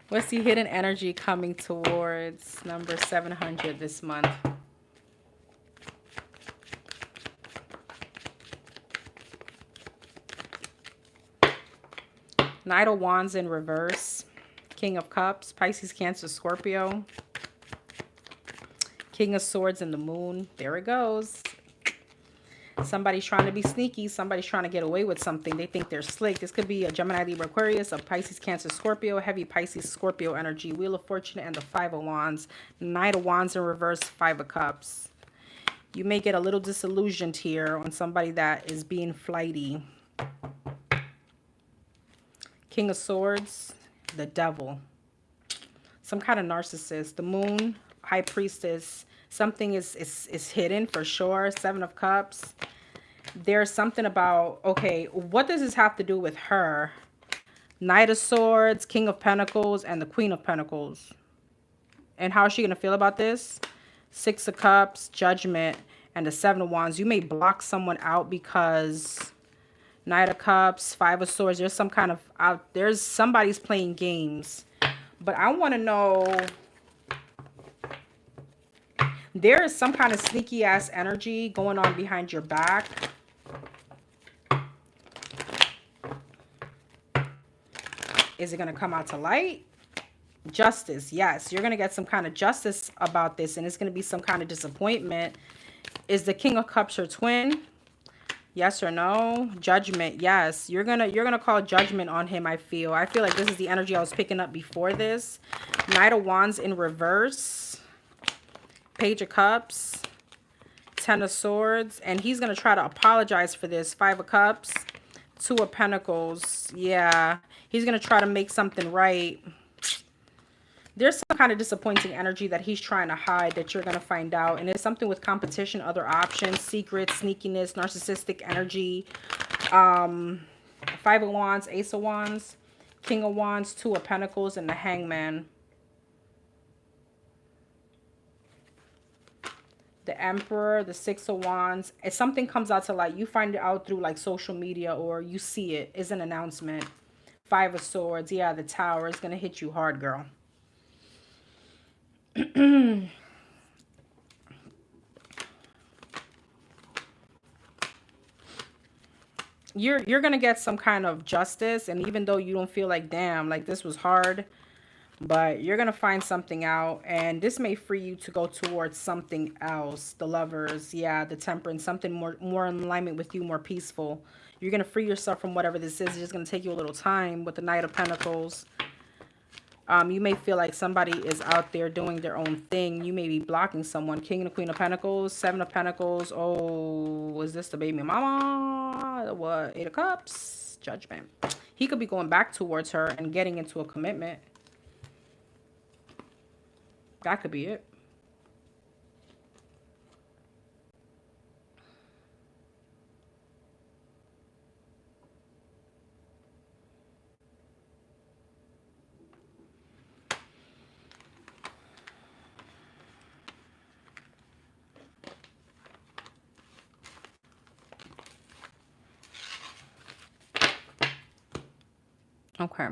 What's the hidden energy coming towards number 700 this month? Knight of Wands in reverse. King of Cups. Pisces, Cancer, Scorpio. King of Swords and the Moon. There it goes. Somebody's trying to be sneaky. Somebody's trying to get away with something. They think they're slick. This could be a Gemini, Libra, Aquarius, a Pisces, Cancer, Scorpio, heavy Pisces, Scorpio energy, Wheel of Fortune, and the Five of Wands. Knight of Wands in reverse, Five of Cups. You may get a little disillusioned here on somebody that is being flighty. King of Swords, the Devil. Some kind of narcissist. The Moon, High Priestess. Something is hidden for sure. Seven of Cups. There's something about, okay, what does this have to do with her? Knight of Swords, King of Pentacles, and the Queen of Pentacles. And how is she going to feel about this? Six of Cups, Judgment, and the Seven of Wands. You may block someone out because Knight of Cups, Five of Swords. There's some kind of, there's somebody's playing games. But I want to know, there is some kind of sneaky ass energy going on behind your back. Is it going to come out to light? Justice. Yes, you're going to get some kind of justice about this, and it's going to be some kind of disappointment. Is the King of Cups your twin? Yes or no? Judgment. Yes, you're gonna call judgment on him. I feel like this is the energy I was picking up before this. Knight of Wands in reverse. Page of Cups. Ten of Swords, and he's gonna try to apologize for this. Five of Cups. Two of Pentacles. Yeah, he's gonna try to make something right. There's some kind of disappointing energy that he's trying to hide that you're going to find out. And it's something with competition, other options, secrets, sneakiness, narcissistic energy. Five of Wands, Ace of Wands, King of Wands, Two of Pentacles, and the Hangman. The Emperor, the Six of Wands. If something comes out to light, you find it out through like social media or you see it. It's an announcement. Five of Swords. Yeah, the Tower is going to hit you hard, girl. You're gonna get some kind of justice, and even though you don't feel like, damn, like this was hard, but you're gonna find something out, and this may free you to go towards something else. The Lovers, yeah, the Temperance, something more in alignment with you, more peaceful. You're gonna free yourself from whatever this is. It's just gonna take you a little time with the Knight of Pentacles. You may feel like somebody is out there doing their own thing. You may be blocking someone. King and Queen of Pentacles, Seven of Pentacles. Oh, is this the baby mama? What? Eight of Cups, Judgment. He could be going back towards her and getting into a commitment. That could be it. Okay.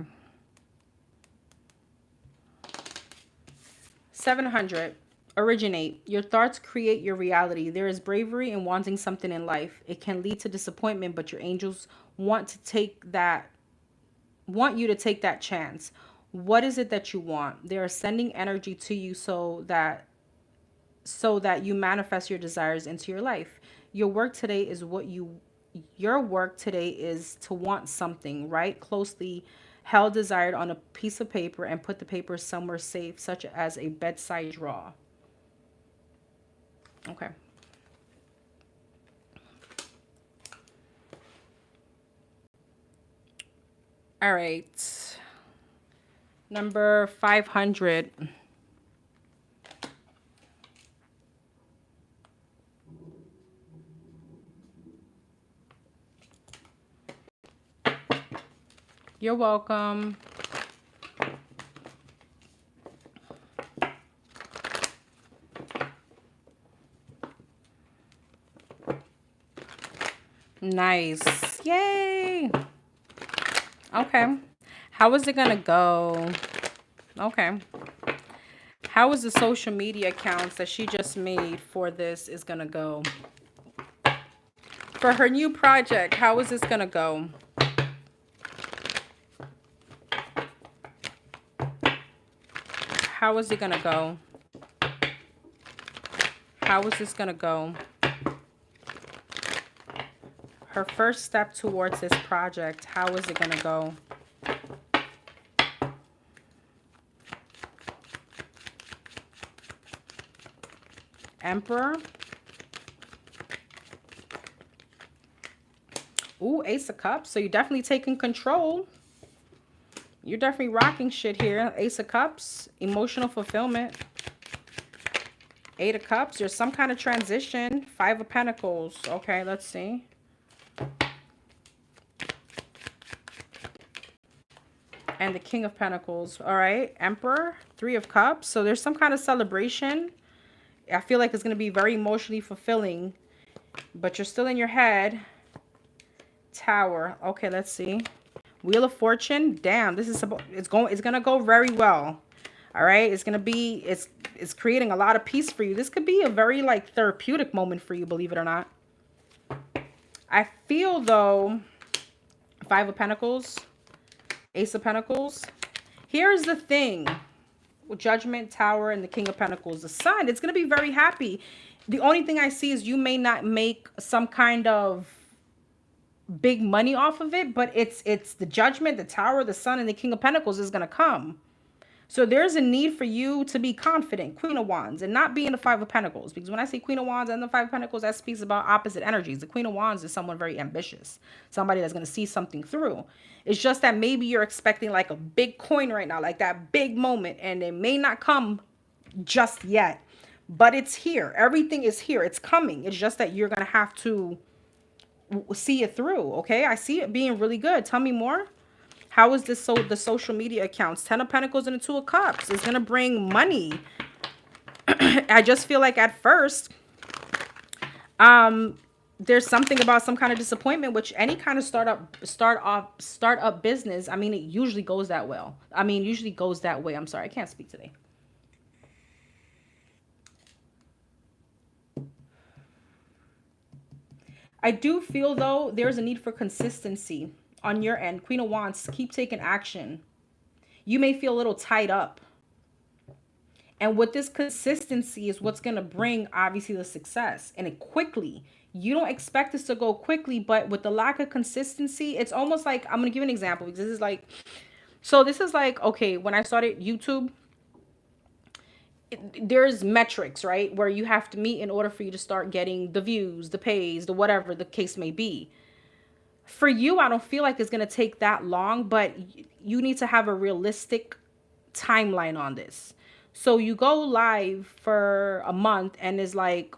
700. Originate. Your thoughts create your reality. There is bravery in wanting something in life. It can lead to disappointment, but your angels want to take that want you to take that chance. What is it that you want? They are sending energy to you so that you manifest your desires into your life. Your work today is to want something. Write closely held desired on a piece of paper and put the paper somewhere safe, such as a bedside drawer. Okay. All right. Number 500. You're welcome. Nice. Yay. Okay. How is it going to go? Okay. How is the social media accounts that she just made for this is going to go? For her new project, how is this going to go? How is it going to go? How is this going to go? Her first step towards this project, how is it going to go? Emperor. Ooh, Ace of Cups. So you're definitely taking control. You're definitely rocking shit here. Ace of Cups. Emotional fulfillment. Eight of Cups. There's some kind of transition. Five of Pentacles. Okay, let's see. And the King of Pentacles. All right. Emperor. Three of Cups. So there's some kind of celebration. I feel like it's going to be very emotionally fulfilling. But you're still in your head. Tower. Okay, let's see. Wheel of Fortune. Damn, this is it's gonna go very well. All right, it's creating a lot of peace for you. This could be a very like therapeutic moment for you, believe it or not. I feel though, Five of Pentacles, Ace of Pentacles. Here's the thing with Judgment, Tower, and the King of Pentacles. The Sun, it's gonna be very happy. The only thing I see is you may not make some kind of big money off of it, but it's the Judgment, the Tower, the Sun, and the King of Pentacles is going to come. So there's a need for you to be confident, Queen of Wands, and not be in the Five of Pentacles. Because when I say Queen of Wands and the Five of Pentacles, that speaks about opposite energies. The Queen of Wands is someone very ambitious, somebody that's going to see something through. It's just that maybe you're expecting like a big coin right now, like that big moment, and it may not come just yet, but it's here. Everything is here. It's coming. It's just that you're going to have to see it through. Okay, I see it being really good. Tell me more. How is this? So the social media accounts, 10 of Pentacles and the 2 of Cups is gonna bring money. I just feel like at first there's something about some kind of disappointment, which any kind of startup business, I mean, it usually goes that well. Usually goes that way. I'm sorry, I can't speak today. I do feel, though, there's a need for consistency on your end. Queen of Wands, keep taking action. You may feel a little tied up. And with this consistency is what's going to bring, obviously, the success. And it quickly. You don't expect this to go quickly, but with the lack of consistency, it's almost like, I'm going to give an example. Because this is like, okay, when I started YouTube, there's metrics, right, where you have to meet in order for you to start getting the views, the pays, the whatever the case may be. For you, I don't feel like it's going to take that long, but you need to have a realistic timeline on this. So you go live for a month and is like,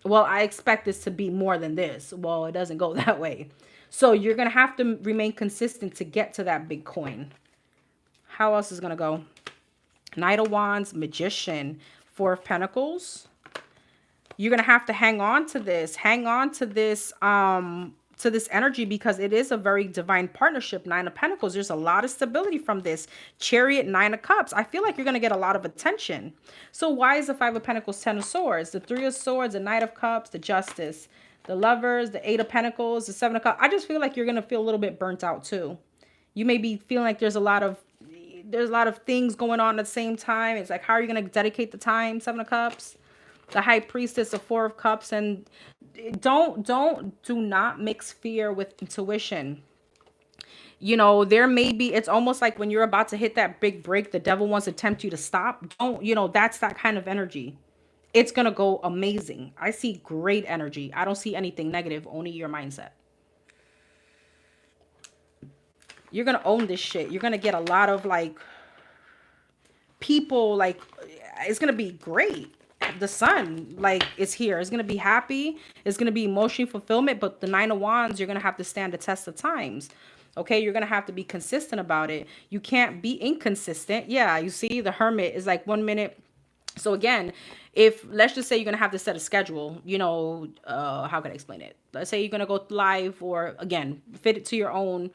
well, I expect this to be more than this. Well, it doesn't go that way. So you're going to have to remain consistent to get to that big coin. How else is going to go? Knight of Wands, Magician, Four of Pentacles. You're going to have to hang on to this. Hang on to this to this energy because it is a very divine partnership. 9 of Pentacles. There's a lot of stability from this. Chariot, 9 of Cups. I feel like you're going to get a lot of attention. So why is the 5 of Pentacles, 10 of Swords, the 3 of Swords, the Knight of Cups, the Justice, the Lovers, the 8 of Pentacles, the 7 of Cups? I just feel like you're going to feel a little bit burnt out too. You may be feeling like there's a lot of things going on at the same time. It's like, how are you going to dedicate the time? 7 of Cups, the High Priestess, the 4 of Cups. And do not mix fear with intuition. You know, there may be, it's almost like when you're about to hit that big break, the devil wants to tempt you to stop. Don't, you know, that's that kind of energy. It's going to go amazing. I see great energy. I don't see anything negative, only your mindset. You're going to own this shit. You're going to get a lot of like people, like it's going to be great. The sun like is here. It's going to be happy. It's going to be emotional fulfillment. But the 9 of Wands, you're going to have to stand the test of times. Okay, you're going to have to be consistent about it. You can't be inconsistent. Yeah, you see the Hermit is like 1 minute. So again, if let's just say you're going to have to set a schedule, you know, how can I explain it? Let's say you're going to go live, or again, fit it to your own,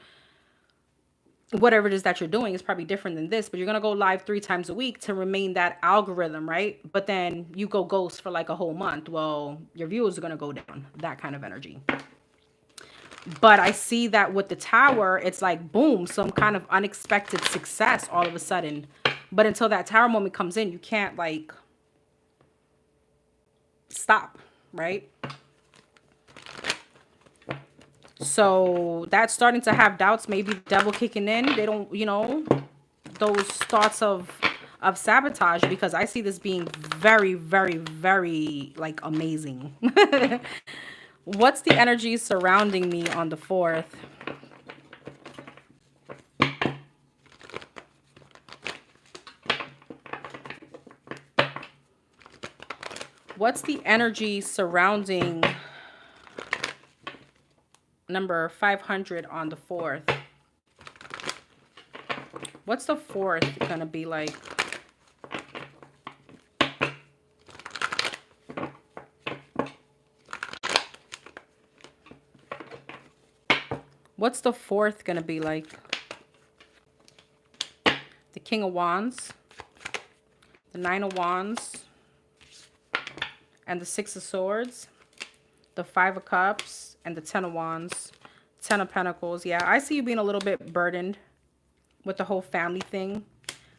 whatever it is that you're doing is probably different than this, but you're going to go live 3 times a week to remain that algorithm, right? But then you go ghost for like a whole month. Well, your views are going to go down, that kind of energy. But I see that with the Tower, it's like, boom, some kind of unexpected success all of a sudden. But until that Tower moment comes in, you can't like stop, right? So that's starting to have doubts, maybe the devil kicking in. They don't, you know, those thoughts of sabotage, because I see this being very, very, very like amazing. What's the energy surrounding me on the 4th? What's the energy surrounding number 500 on the 4th? What's the 4th gonna be like? What's the 4th gonna be like? The King of Wands, the 9 of Wands, and the 6 of Swords, the 5 of Cups, and the 10 of Wands, 10 of Pentacles. Yeah, I see you being a little bit burdened with the whole family thing.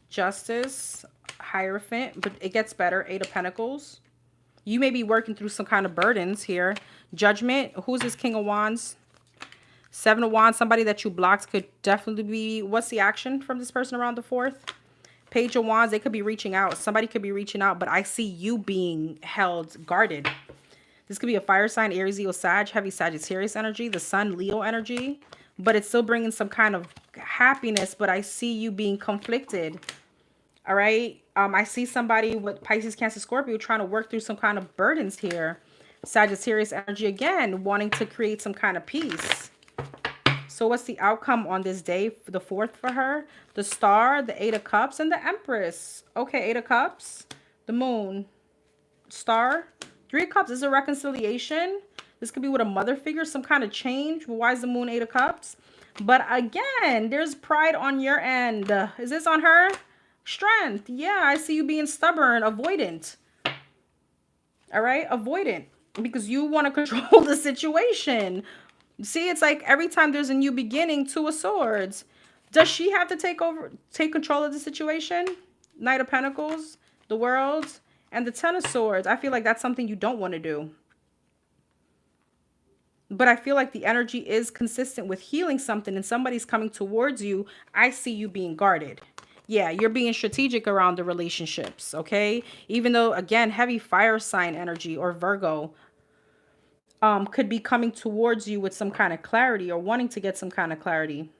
Justice, Hierophant, but it gets better. 8 of Pentacles. You may be working through some kind of burdens here. Judgment. Who's this King of Wands? 7 of Wands. Somebody that you blocked could definitely be. What's the action from this person around the 4th? Page of Wands. They could be reaching out. Somebody could be reaching out, but I see you being held guarded. This could be a fire sign, Aries, Leo, Sag, heavy Sagittarius energy, the Sun, Leo energy, but it's still bringing some kind of happiness, but I see you being conflicted. All right. I see somebody with Pisces, Cancer, Scorpio trying to work through some kind of burdens here. Sagittarius energy again, wanting to create some kind of peace. So what's the outcome on this day, the 4th for her? The Star, the 8 of Cups, and the Empress. Okay, 8 of Cups, the Moon, Star, 3 of Cups. This is a reconciliation. This could be with a mother figure, some kind of change. Why is the Moon 8 of Cups? But again, there's pride on your end. Is this on her? Strength. Yeah, I see you being stubborn, avoidant. All right, avoidant, because you want to control the situation. See, it's like every time there's a new beginning, 2 of Swords. Does she have to take control of the situation? Knight of Pentacles, the World, and the 10 of Swords. I feel like that's something you don't want to do. But I feel like the energy is consistent with healing something, and somebody's coming towards you. I see you being guarded. Yeah, you're being strategic around the relationships, okay? Even though, again, heavy fire sign energy or Virgo could be coming towards you with some kind of clarity or wanting to get some kind of clarity.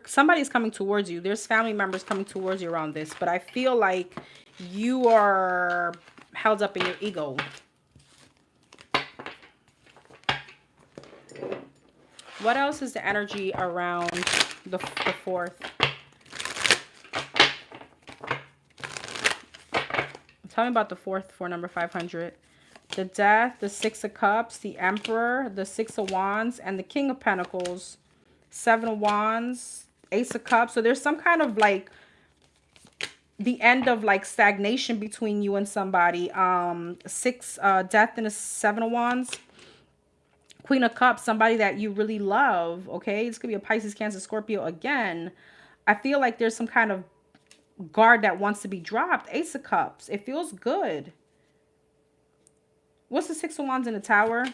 Somebody's coming towards you. There's family members coming towards you around this, but I feel like you are held up in your ego. What else is the energy around the 4th? Tell me about the fourth for number 500. The Death, the Six of Cups, the Emperor, the Six of Wands, and the King of Pentacles. Seven of Wands, Ace of Cups. So there's some kind of like the end of like stagnation between you and somebody. Death and the Seven of Wands. Queen of Cups, somebody that you really love. Okay, it's gonna be a Pisces, Cancer, Scorpio again. I feel like there's some kind of guard that wants to be dropped. Ace of Cups, it feels good. What's the Six of Wands in the Tower?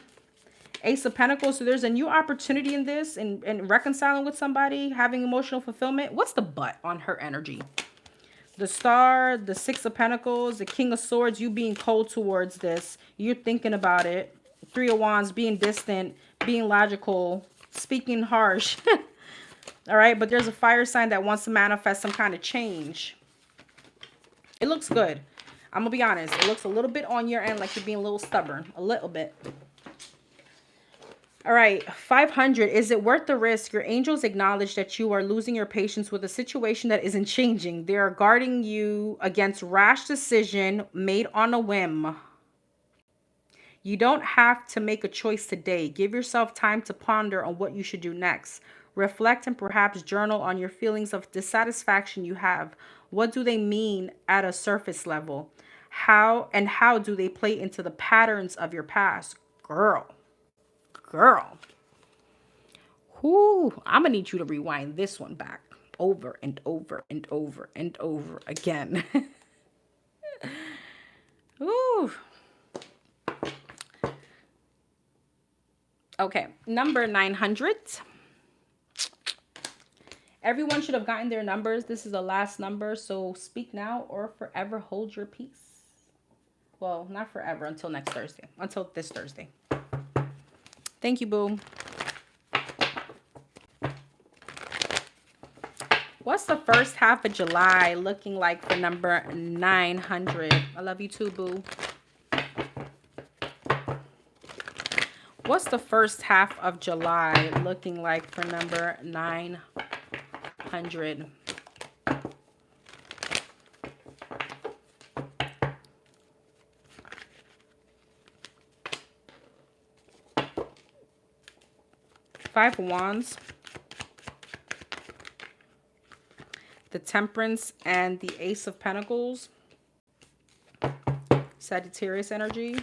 Ace of Pentacles. So there's a new opportunity in this, and reconciling with somebody, having emotional fulfillment. What's the butt on her energy? The Star, the Six of Pentacles, the King of Swords, you being cold towards this. You're thinking about it. Three of Wands, being distant, being logical, speaking harsh. All right, but there's a fire sign that wants to manifest some kind of change. It looks good. I'm going to be honest. It looks a little bit on your end like you're being a little stubborn. A little bit. All right, 500. Is it worth the risk? Your angels acknowledge that you are losing your patience with a situation that isn't changing. They are guarding you against rash decision made on a whim. You don't have to make a choice today. Give yourself time to ponder on what you should do next. Reflect and perhaps journal on your feelings of dissatisfaction you have. What do they mean at a surface level? How do they play into the patterns of your past? Girl. Whoo, I'm going to need you to rewind this one back over and over and over and over again. Ooh. Okay, number 900. Everyone should have gotten their numbers. This is the last number, so speak now or forever hold your peace. Well, not forever, until next Thursday. Until this Thursday. Thank you, boo. What's the first half of July looking like for number 900? I love you too, boo. What's the first half of July looking like for number 900? Five of Wands, the Temperance, and the Ace of Pentacles. Sagittarius energy.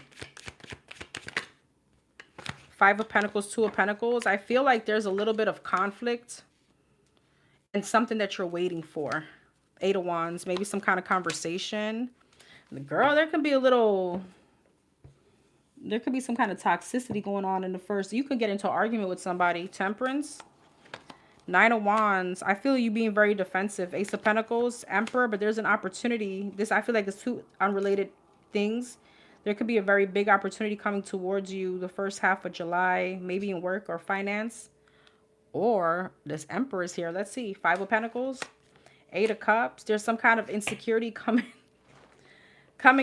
Five of Pentacles, Two of Pentacles. I feel like there's a little bit of conflict and something that you're waiting for. Eight of Wands, maybe some kind of conversation. The girl, there could be some kind of toxicity going on in the first. You could get into an argument with somebody. Temperance. Nine of Wands. I feel you being very defensive. Ace of Pentacles, Emperor, but there's an opportunity. I feel like it's two unrelated things. There could be a very big opportunity coming towards you the first half of July, maybe in work or finance. Or this Emperor is here. Let's see. Five of Pentacles, Eight of Cups. There's some kind of insecurity coming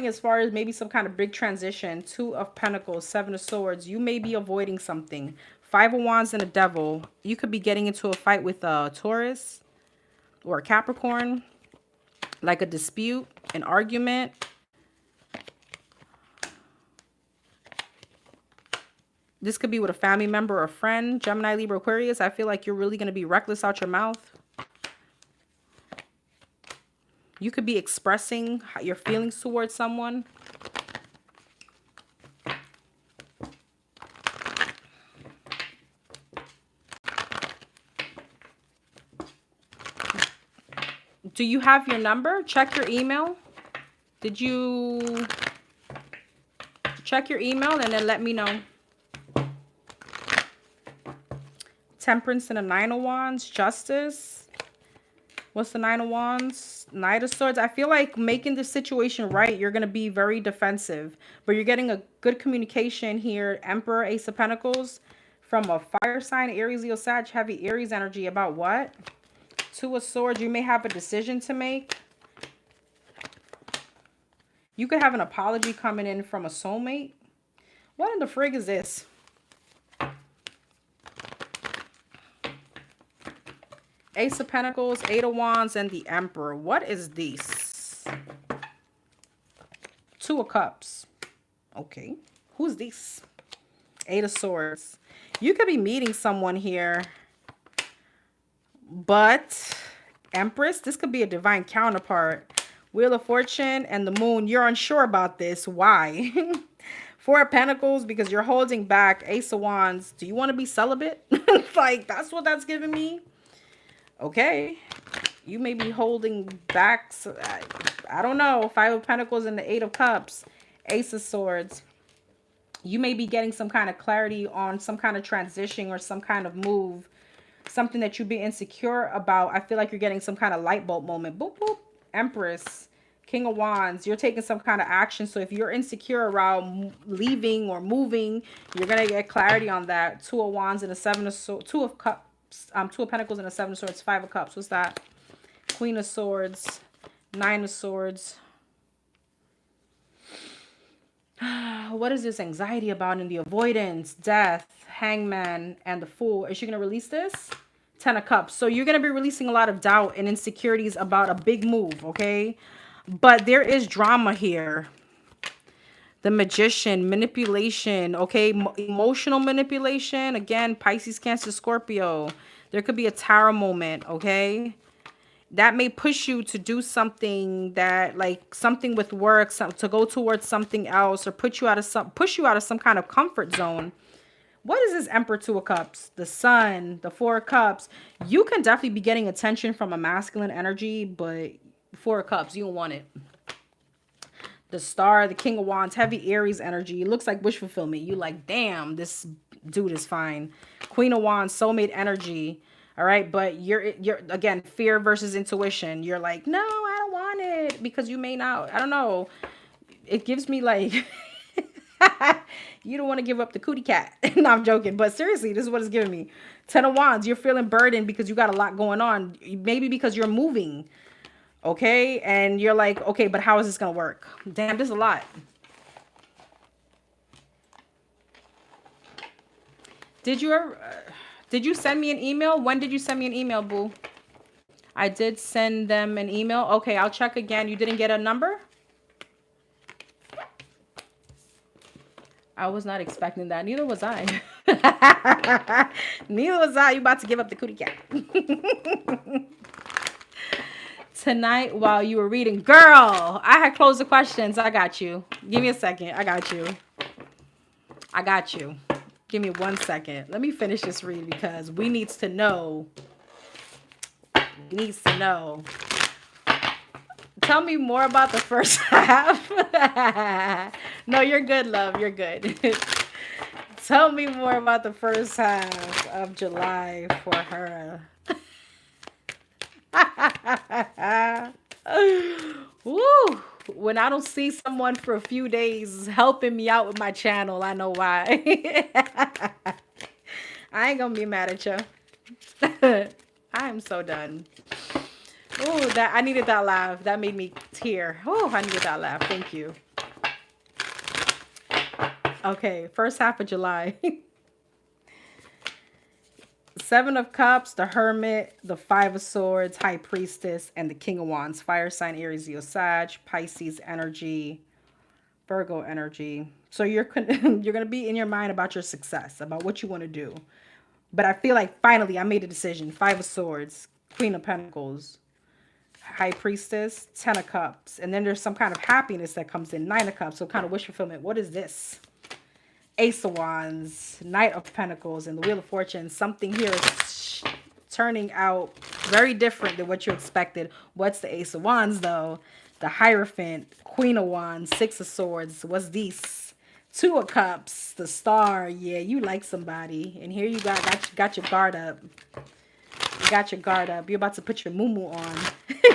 as far as maybe some kind of big transition. Two of Pentacles, Seven of Swords. You may be avoiding something. Five of Wands and a Devil. You could be getting into a fight with a Taurus or a Capricorn. Like a dispute, an argument. This could be with a family member or a friend. Gemini, Libra, Aquarius. I feel like you're really going to be reckless out your mouth. You could be expressing your feelings towards someone. Do you have your number? Check your email. Did you check your email and then let me know? Temperance and a Nine of Wands. Justice. What's the Nine of Wands? Knight of Swords. I feel like making the situation right, you're going to be very defensive. But you're getting a good communication here. Emperor, Ace of Pentacles. From a fire sign, Aries, Leo, Sag, heavy Aries energy. About what? Two of Swords. You may have a decision to make. You could have an apology coming in from a soulmate. What in the frig is this? Ace of Pentacles, Eight of Wands, and the Emperor. What is this? Two of Cups. Okay. Who's this? Eight of Swords. You could be meeting someone here. But Empress, this could be a divine counterpart. Wheel of Fortune and the Moon. You're unsure about this. Why? Four of Pentacles, because you're holding back. Ace of Wands. Do you want to be celibate? Like, that's what that's giving me. Okay. You may be holding back. So, I don't know. Five of Pentacles and the Eight of Cups. Ace of Swords. You may be getting some kind of clarity on some kind of transition or some kind of move. Something that you'd be insecure about. I feel like you're getting some kind of light bulb moment. Boop, boop. Empress. King of Wands. You're taking some kind of action. So if you're insecure around leaving or moving, you're going to get clarity on that. Two of Wands and a Seven of Swords. Two of Cups. Two of Pentacles and a Seven of Swords. Five of Cups. What's that? Queen of Swords. Nine of Swords. What is this anxiety about in the avoidance? Death, Hangman, and the Fool. Is she going to release this? Ten of Cups. So you're going to be releasing a lot of doubt and insecurities about a big move, okay? But there is drama here. The Magician, manipulation, okay? Emotional manipulation. Again, Pisces, Cancer, Scorpio. There could be a tower moment, okay? That may push you to do something that, like, something with work, to go towards something else, or push you out of some kind of comfort zone. What is this Emperor? Two of Cups, the Sun, the Four of Cups. You can definitely be getting attention from a masculine energy, but Four of Cups, you don't want it. The Star, the King of Wands, heavy Aries energy. It looks like wish fulfillment. You like, damn, this dude is fine. Queen of Wands, soulmate energy. All right, but you're again, fear versus intuition. You're like, no, I don't want it, because you may not. I don't know. It gives me like you don't want to give up the cootie cat. No, I'm joking, but seriously, this is what it's giving me. Ten of Wands. You're feeling burdened because you got a lot going on. Maybe because you're moving. Okay, and you're like, okay, but how is this gonna work? Damn, there's a lot. Did you send me an email? When did you send me an email, boo? I did send them an email. Okay, I'll check again. You didn't get a number? I was not expecting that. Neither was I. Neither was I. You about to give up the cootie cat. Tonight, while you were reading, girl, I had closed the questions. I got you. Give me a second. I got you. I got you. Give me 1 second. Let me finish this read because we needs to know. Needs to know. Tell me more about the first half. No, you're good, love. You're good. Tell me more about the first half of July for her. Woo! When I don't see someone for a few days helping me out with my channel, I know why. I ain't gonna be mad at you. I am so done. Oh, I needed that laugh. That made me tear. Oh, I needed that laugh. Thank you. Okay, first half of July. Seven of Cups, the Hermit, the Five of Swords, High Priestess, and the King of Wands. Fire sign, Aries, Leo, Sag, Pisces energy, Virgo energy. So you're gonna be in your mind about your success, about what you want to do. But I feel like finally I made a decision. Five of Swords, Queen of Pentacles, High Priestess, Ten of Cups, and then there's some kind of happiness that comes in. Nine of Cups, so kind of wish fulfillment. What is this? Ace of Wands, Knight of Pentacles, and the Wheel of Fortune. Something here is turning out very different than what you expected. What's the Ace of Wands, though? The Hierophant, Queen of Wands, Six of Swords. What's these? Two of Cups, the Star. Yeah, you like somebody. And here you got your guard up. You got your guard up. You're about to put your muumuu on.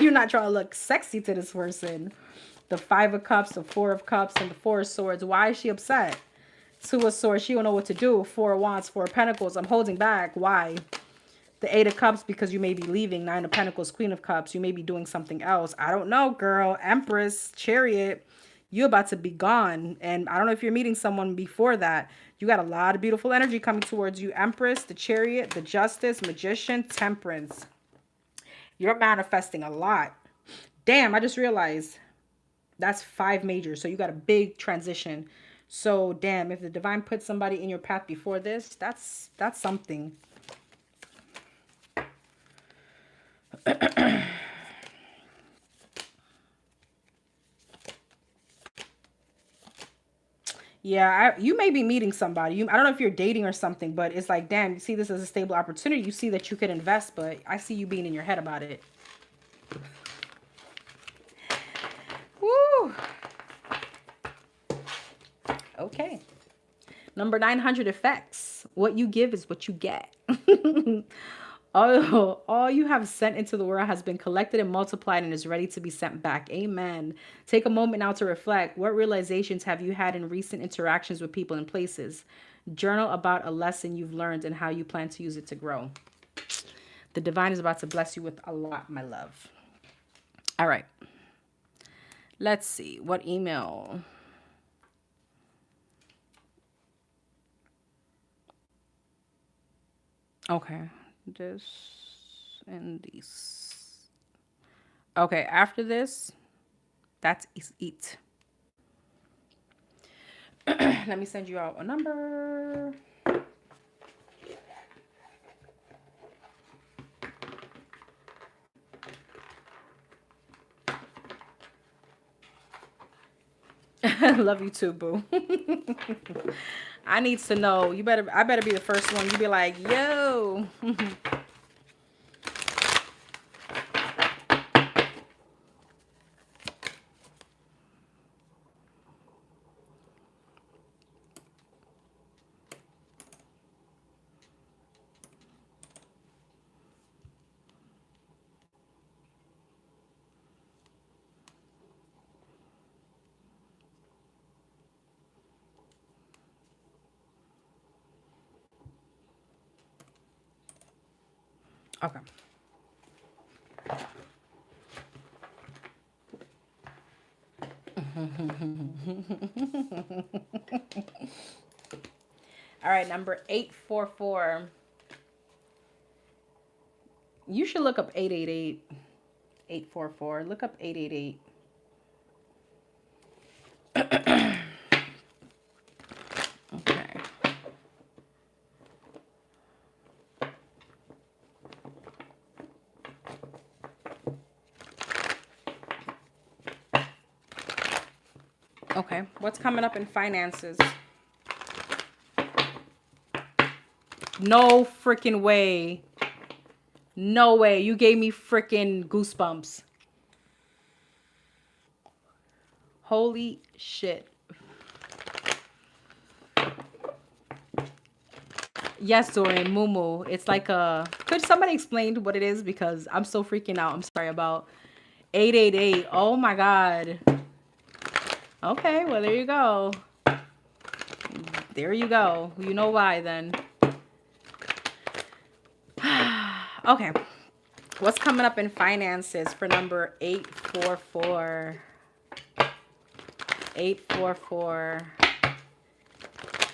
You're not trying to look sexy to this person. The Five of Cups, the Four of Cups, and the Four of Swords. Why is she upset? Two of Swords, she don't know what to do. Four of Wands, Four of Pentacles. I'm holding back. Why? The Eight of Cups, because you may be leaving. Nine of Pentacles, Queen of Cups. You may be doing something else. I don't know, girl. Empress, Chariot. You're about to be gone. And I don't know if you're meeting someone before that. You got a lot of beautiful energy coming towards you. Empress, the Chariot, the Justice, Magician, Temperance. You're manifesting a lot. Damn, I just realized. That's 5 majors. So you got a big transition. So damn, if the divine puts somebody in your path before this, that's something. Yeah, you may be meeting somebody. I don't know if you're dating or something, but it's like, damn, you see this as a stable opportunity. You see that you could invest, but I see you being in your head about it. Woo. Okay. Number 900 effects. What you give is what you get. All you have sent into the world has been collected and multiplied and is ready to be sent back. Amen. Take a moment now to reflect. What realizations have you had in recent interactions with people and places? Journal about a lesson you've learned and how you plan to use it to grow. The divine is about to bless you with a lot, my love. All right. Let's see. What email? Okay. This and these. Okay. After this, that's it. Let me send you out a number. Love you too, boo. I need to know. I better be the first one. You be like, yo. Okay. All right, number 844. You should look up 888. 844. Look up 888. Okay. Okay. What's coming up in finances? No freaking way. No way. You gave me freaking goosebumps. Holy shit. Yes, Dorian, Mumu. It's like a... Could somebody explain what it is? Because I'm so freaking out. I'm sorry about 888. Oh my God. Okay, well, there you go. There you go. You know why then. Okay. What's coming up in finances for number 844? 844.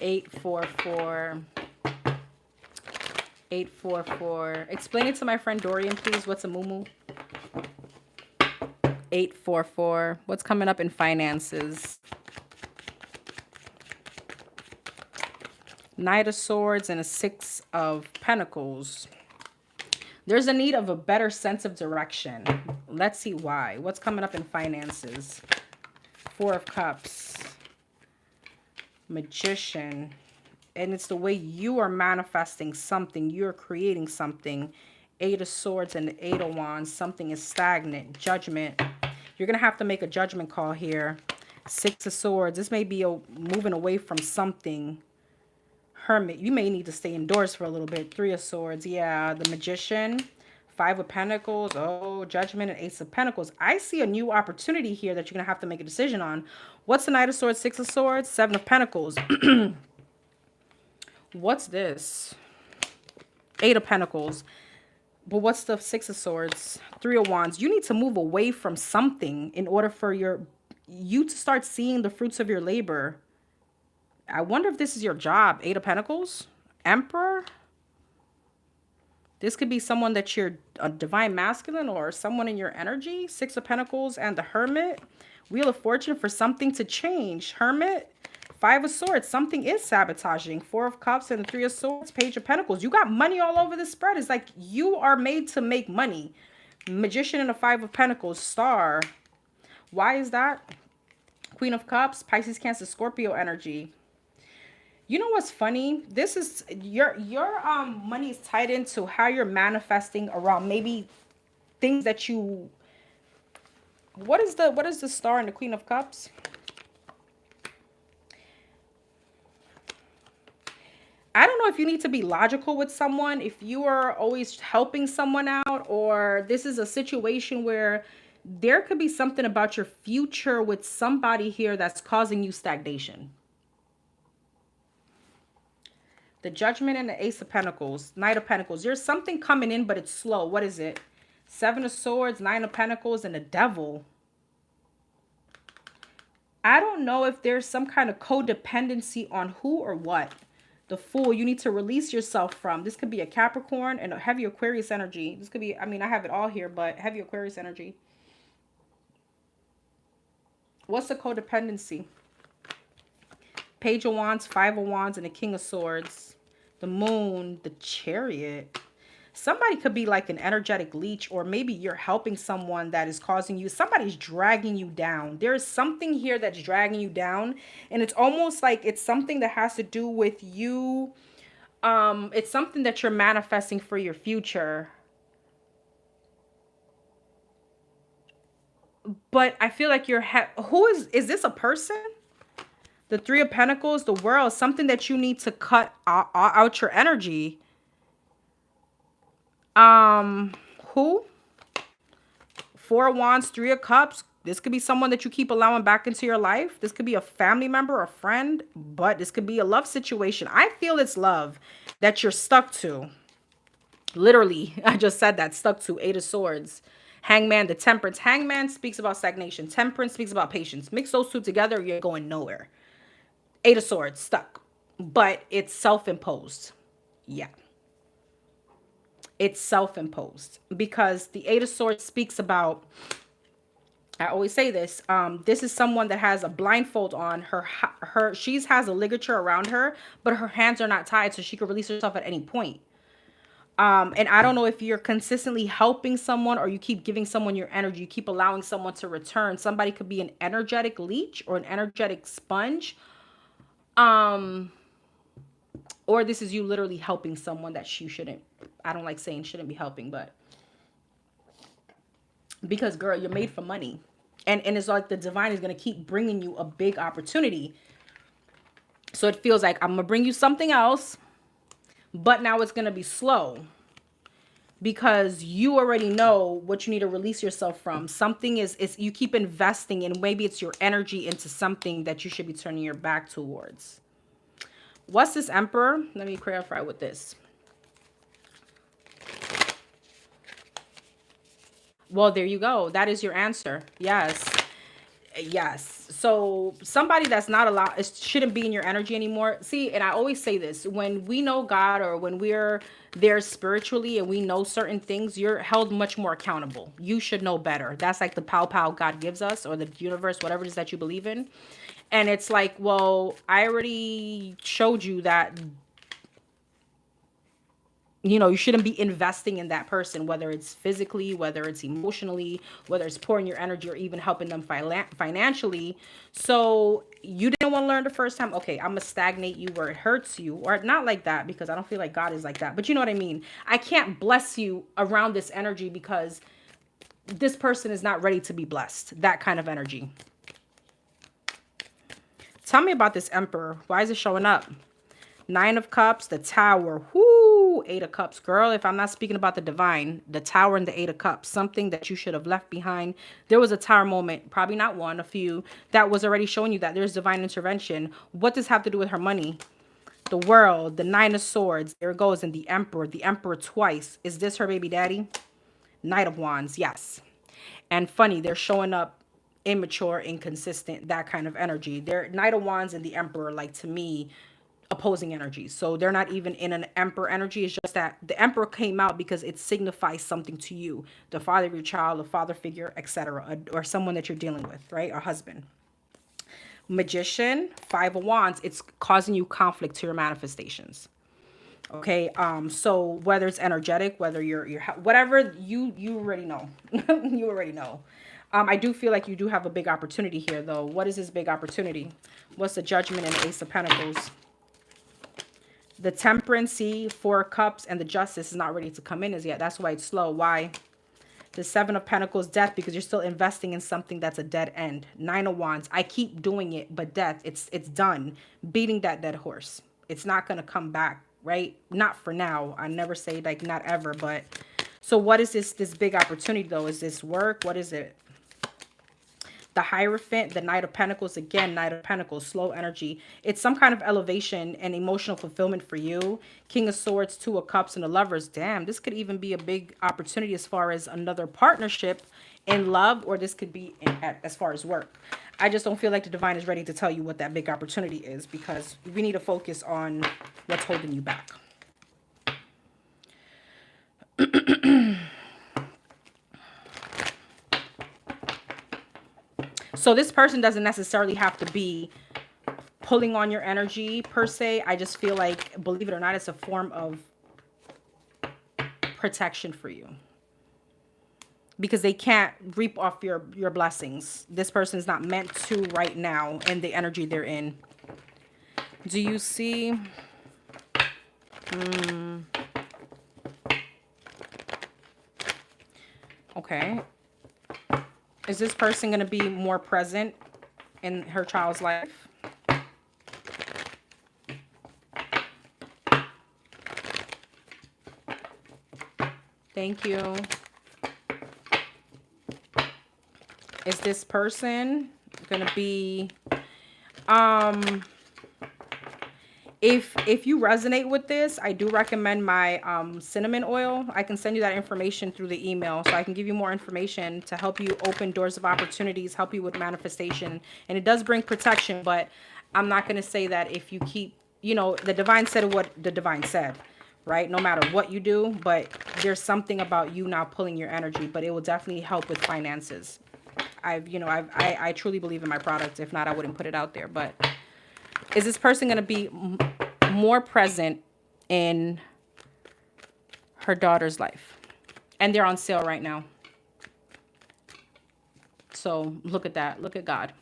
844. 844. Explain it to my friend Dorian, please. What's a mumu? 844. What's coming up in finances? Knight of Swords and a Six of Pentacles. There's a need of a better sense of direction. Let's see why. What's coming up in finances? Four of Cups. Magician. And it's the way you are manifesting something. You're creating something. Eight of Swords and the Eight of Wands. Something is stagnant. Judgment. You're going to have to make a judgment call here. Six of Swords. This may be moving away from something. Hermit. You may need to stay indoors for a little bit. Three of Swords. Yeah. The Magician. Five of Pentacles. Oh, Judgment and Ace of Pentacles. I see a new opportunity here that you're going to have to make a decision on. What's the Knight of Swords? Six of Swords. Seven of Pentacles. What's this? Eight of Pentacles. But what's the Six of Swords? Three of Wands. You need to move away from something in order for you to start seeing the fruits of your labor. I wonder if this is your job. Eight of Pentacles. Emperor. This could be someone that you're a divine masculine or someone in your energy. Six of Pentacles and the Hermit. Wheel of Fortune, for something to change. Hermit, Five of Swords, something is sabotaging. Four of Cups and the Three of Swords, Page of Pentacles. You got money all over the spread. It's like you are made to make money. Magician and the Five of Pentacles, Star. Why is that? Queen of Cups, Pisces, Cancer, Scorpio energy. You know what's funny? This is your money is tied into how you're manifesting around maybe things that you. What is the Star and the Queen of Cups? I don't know if you need to be logical with someone, if you are always helping someone out, or this is a situation where there could be something about your future with somebody here that's causing you stagnation. The Judgment and the Ace of Pentacles, Knight of Pentacles. There's something coming in, but it's slow. What is it? Seven of Swords, Nine of Pentacles, and the Devil. I don't know if there's some kind of codependency on who or what. The Fool, you need to release yourself from. This could be a Capricorn and a heavy Aquarius energy. This could be, I mean, I have it all here, but heavy Aquarius energy. What's the codependency? Page of Wands, Five of Wands, and the King of Swords. The Moon, the Chariot. Somebody could be like an energetic leech, or maybe you're helping someone that is causing you, somebody's dragging you down. There's something here that's dragging you down, and it's almost like it's something that has to do with you. It's something that you're manifesting for your future. But I feel like who is this a person? The Three of Pentacles, the World, something that you need to cut out your energy. Who? Four of Wands, Three of Cups. This could be someone that you keep allowing back into your life. This could be a family member, a friend, but this could be a love situation. I feel it's love that you're stuck to. Literally, I just said that, stuck to. Eight of Swords. Hangman, the Temperance. Hangman speaks about stagnation. Temperance speaks about patience. Mix those two together, you're going nowhere. Eight of Swords, stuck. But it's self-imposed. Yeah. It's self-imposed, because the Eight of Swords speaks about, I always say this, this is someone that has a blindfold on. She has a ligature around her, but her hands are not tied, so she could release herself at any point. And I don't know if you're consistently helping someone, or you keep giving someone your energy, you keep allowing someone to return. Somebody could be an energetic leech or an energetic sponge. Or this is you literally helping someone that you shouldn't. I don't like saying shouldn't be helping, but because, girl, you're made for money. And it's like the divine is going to keep bringing you a big opportunity. So it feels like I'm going to bring you something else, but now it's going to be slow, because you already know what you need to release yourself from. Something is you keep investing, and maybe it's your energy into something that you should be turning your back towards. What's this Emperor? Let me clarify with this. Well, there you go. That is your answer. Yes. Yes. So somebody that's not allowed, it shouldn't be in your energy anymore. See, and I always say this, when we know God, or when we're there spiritually and we know certain things, you're held much more accountable. You should know better. That's like the pow God gives us, or the universe, whatever it is that you believe in. And it's like, well, I already showed you that, you know, you shouldn't be investing in that person, whether it's physically, whether it's emotionally, whether it's pouring your energy, or even helping them financially. So you didn't want to learn the first time. Okay, I'm going to stagnate you where it hurts you, or not like that, because I don't feel like God is like that. But you know what I mean? I can't bless you around this energy because this person is not ready to be blessed. That kind of energy. Tell me about this Emperor. Why is it showing up? Nine of Cups, the Tower. Whoo, Eight of Cups. Girl, if I'm not speaking about the divine, the Tower and the Eight of Cups, something that you should have left behind. There was a Tower moment, probably not one, a few, that was already showing you that there's divine intervention. What does this have to do with her money? The World, the Nine of Swords. There it goes. And the Emperor twice. Is this her baby daddy? Knight of Wands, yes. And funny, they're showing up immature, inconsistent, that kind of energy. They're Knight of Wands and the Emperor, like, to me, opposing energies. So they're not even in an emperor energy. It's just that the emperor came out because it signifies something to you, the father of your child, a father figure, etc., or someone that you're dealing with, right? A husband. Magician, Five of Wands, it's causing you conflict to your manifestations. Okay, so whether it's energetic, whether you're whatever, you already know. You already know. I do feel like you do have a big opportunity here, though. What is this big opportunity? What's the Judgment and the Ace of Pentacles? The Temperance, see, Four of Cups, and the Justice is not ready to come in as yet. That's why it's slow. Why? The Seven of Pentacles, death, because you're still investing in something that's a dead end. Nine of Wands, I keep doing it, but death, it's done. Beating that dead horse. It's not going to come back, right? Not for now. I never say like not ever, but so what is this big opportunity though? Is this work? What is it? The Hierophant, the Knight of Pentacles, again, Knight of Pentacles, slow energy. It's some kind of elevation and emotional fulfillment for you. King of Swords, Two of Cups, and the Lovers. Damn, this could even be a big opportunity as far as another partnership in love, or this could be as far as work. I just don't feel like the divine is ready to tell you what that big opportunity is because we need to focus on what's holding you back. So this person doesn't necessarily have to be pulling on your energy per se. I just feel like, believe it or not, it's a form of protection for you. Because they can't reap off your blessings. This person is not meant to right now in the energy they're in. Do you see? Okay. Is this person going to be more present in her child's life? Thank you. Is this person going to be... If you resonate with this, I do recommend my cinnamon oil. I can send you that information through the email, so I can give you more information to help you open doors of opportunities, help you with manifestation. And it does bring protection, but I'm not going to say that if you keep, you know, the divine said what the divine said, right? No matter what you do, but there's something about you now pulling your energy, but it will definitely help with finances. I truly believe in my product. If not, I wouldn't put it out there. But is this person going to be more present in her daughter's life? And they're on sale right now. So look at that. Look at God.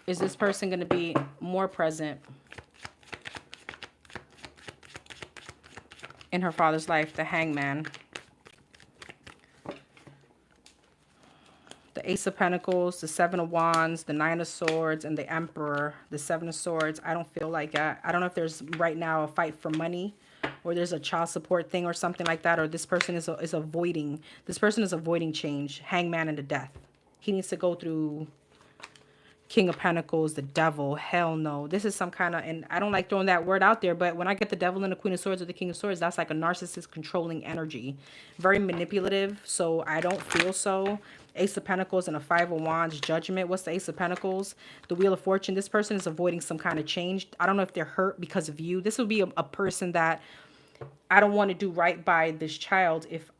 Is this person going to be more present in her father's life? The Hangman. The Ace of Pentacles, the Seven of Wands, the Nine of Swords, and the Emperor, the Seven of Swords. I don't feel like that. I don't know if there's right now a fight for money, or there's a child support thing or something like that, or this person is avoiding. This person is avoiding change. Hangman and the Death. He needs to go through King of Pentacles, the Devil. Hell no. This is some kind of, and I don't like throwing that word out there, but when I get the Devil and the Queen of Swords or the King of Swords, that's like a narcissist controlling energy. Very manipulative, so I don't feel so. Ace of Pentacles and a Five of Wands, Judgment. What's the Ace of Pentacles? The Wheel of Fortune. This person is avoiding some kind of change. I don't know if they're hurt because of you. This would be a person that I don't want to do right by this child if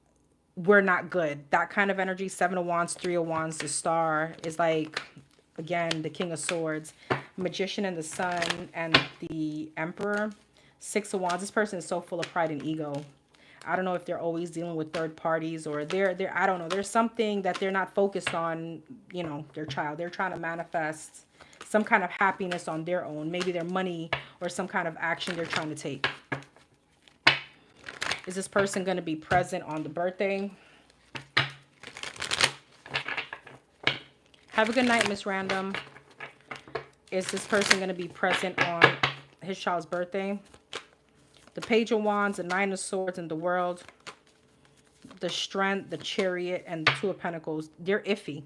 we're not good. That kind of energy. Seven of Wands, Three of Wands, the Star is like, again, the King of Swords. Magician and the Sun and the Emperor. Six of Wands. This person is so full of pride and ego. I don't know if they're always dealing with third parties, or they're I don't know. There's something that they're not focused on, you know, their child. They're trying to manifest some kind of happiness on their own. Maybe their money or some kind of action they're trying to take. Is this person going to be present on the birthday? Have a good night, Miss Random. Is this person going to be present on his child's birthday? The Page of Wands, the Nine of Swords, and the World. The Strength, the Chariot, and the Two of Pentacles. They're iffy.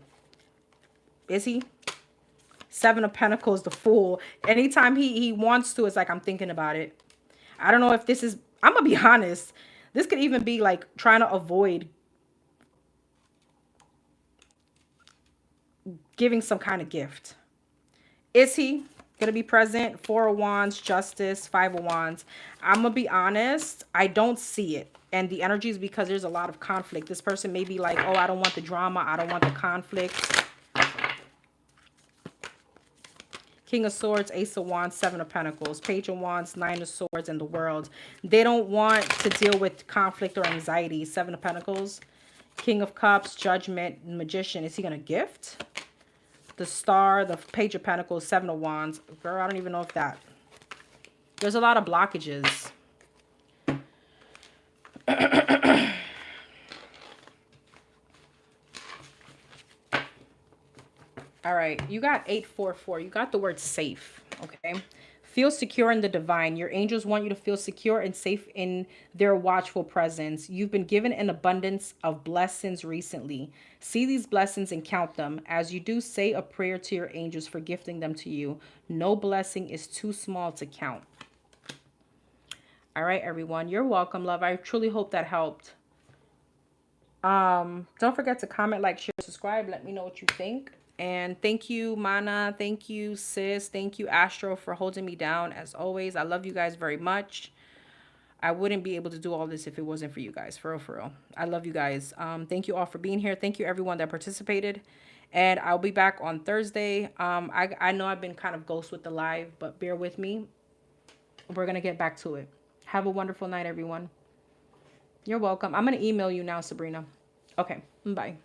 Is he? Seven of Pentacles, the Fool. Anytime he wants to, it's like, I'm thinking about it. I don't know if this is... I'm going to be honest. This could even be like trying to avoid... giving some kind of gift. Is he going to be present? Four of Wands, Justice, Five of Wands. I'm going to be honest. I don't see it. And the energy is because there's a lot of conflict. This person may be like, oh, I don't want the drama. I don't want the conflict. King of Swords, Ace of Wands, Seven of Pentacles, Page of Wands, Nine of Swords, and the World. They don't want to deal with conflict or anxiety. Seven of Pentacles, King of Cups, Judgment, Magician. Is he going to gift? The Star, the Page of Pentacles, Seven of Wands. Girl, I don't even know if that. There's a lot of blockages. All right, you got 844. You got the word safe, okay? Feel secure in the divine. Your angels want you to feel secure and safe in their watchful presence. You've been given an abundance of blessings recently. See these blessings and count them. As you do, say a prayer to your angels for gifting them to you. No blessing is too small to count. All right, everyone. You're welcome, love. I truly hope that helped. Don't forget to comment, like, share, subscribe. Let me know what you think. And thank you, Mana. Thank you, sis. Thank you, Astro, for holding me down as always. I love you guys very much. I wouldn't be able to do all this if it wasn't for you guys. For real, for real. I love you guys. Thank you all for being here. Thank you, everyone that participated. And I'll be back on Thursday. I know I've been kind of ghost with the live, but bear with me. We're going to get back to it. Have a wonderful night, everyone. You're welcome. I'm going to email you now, Sabrina. Okay. Bye.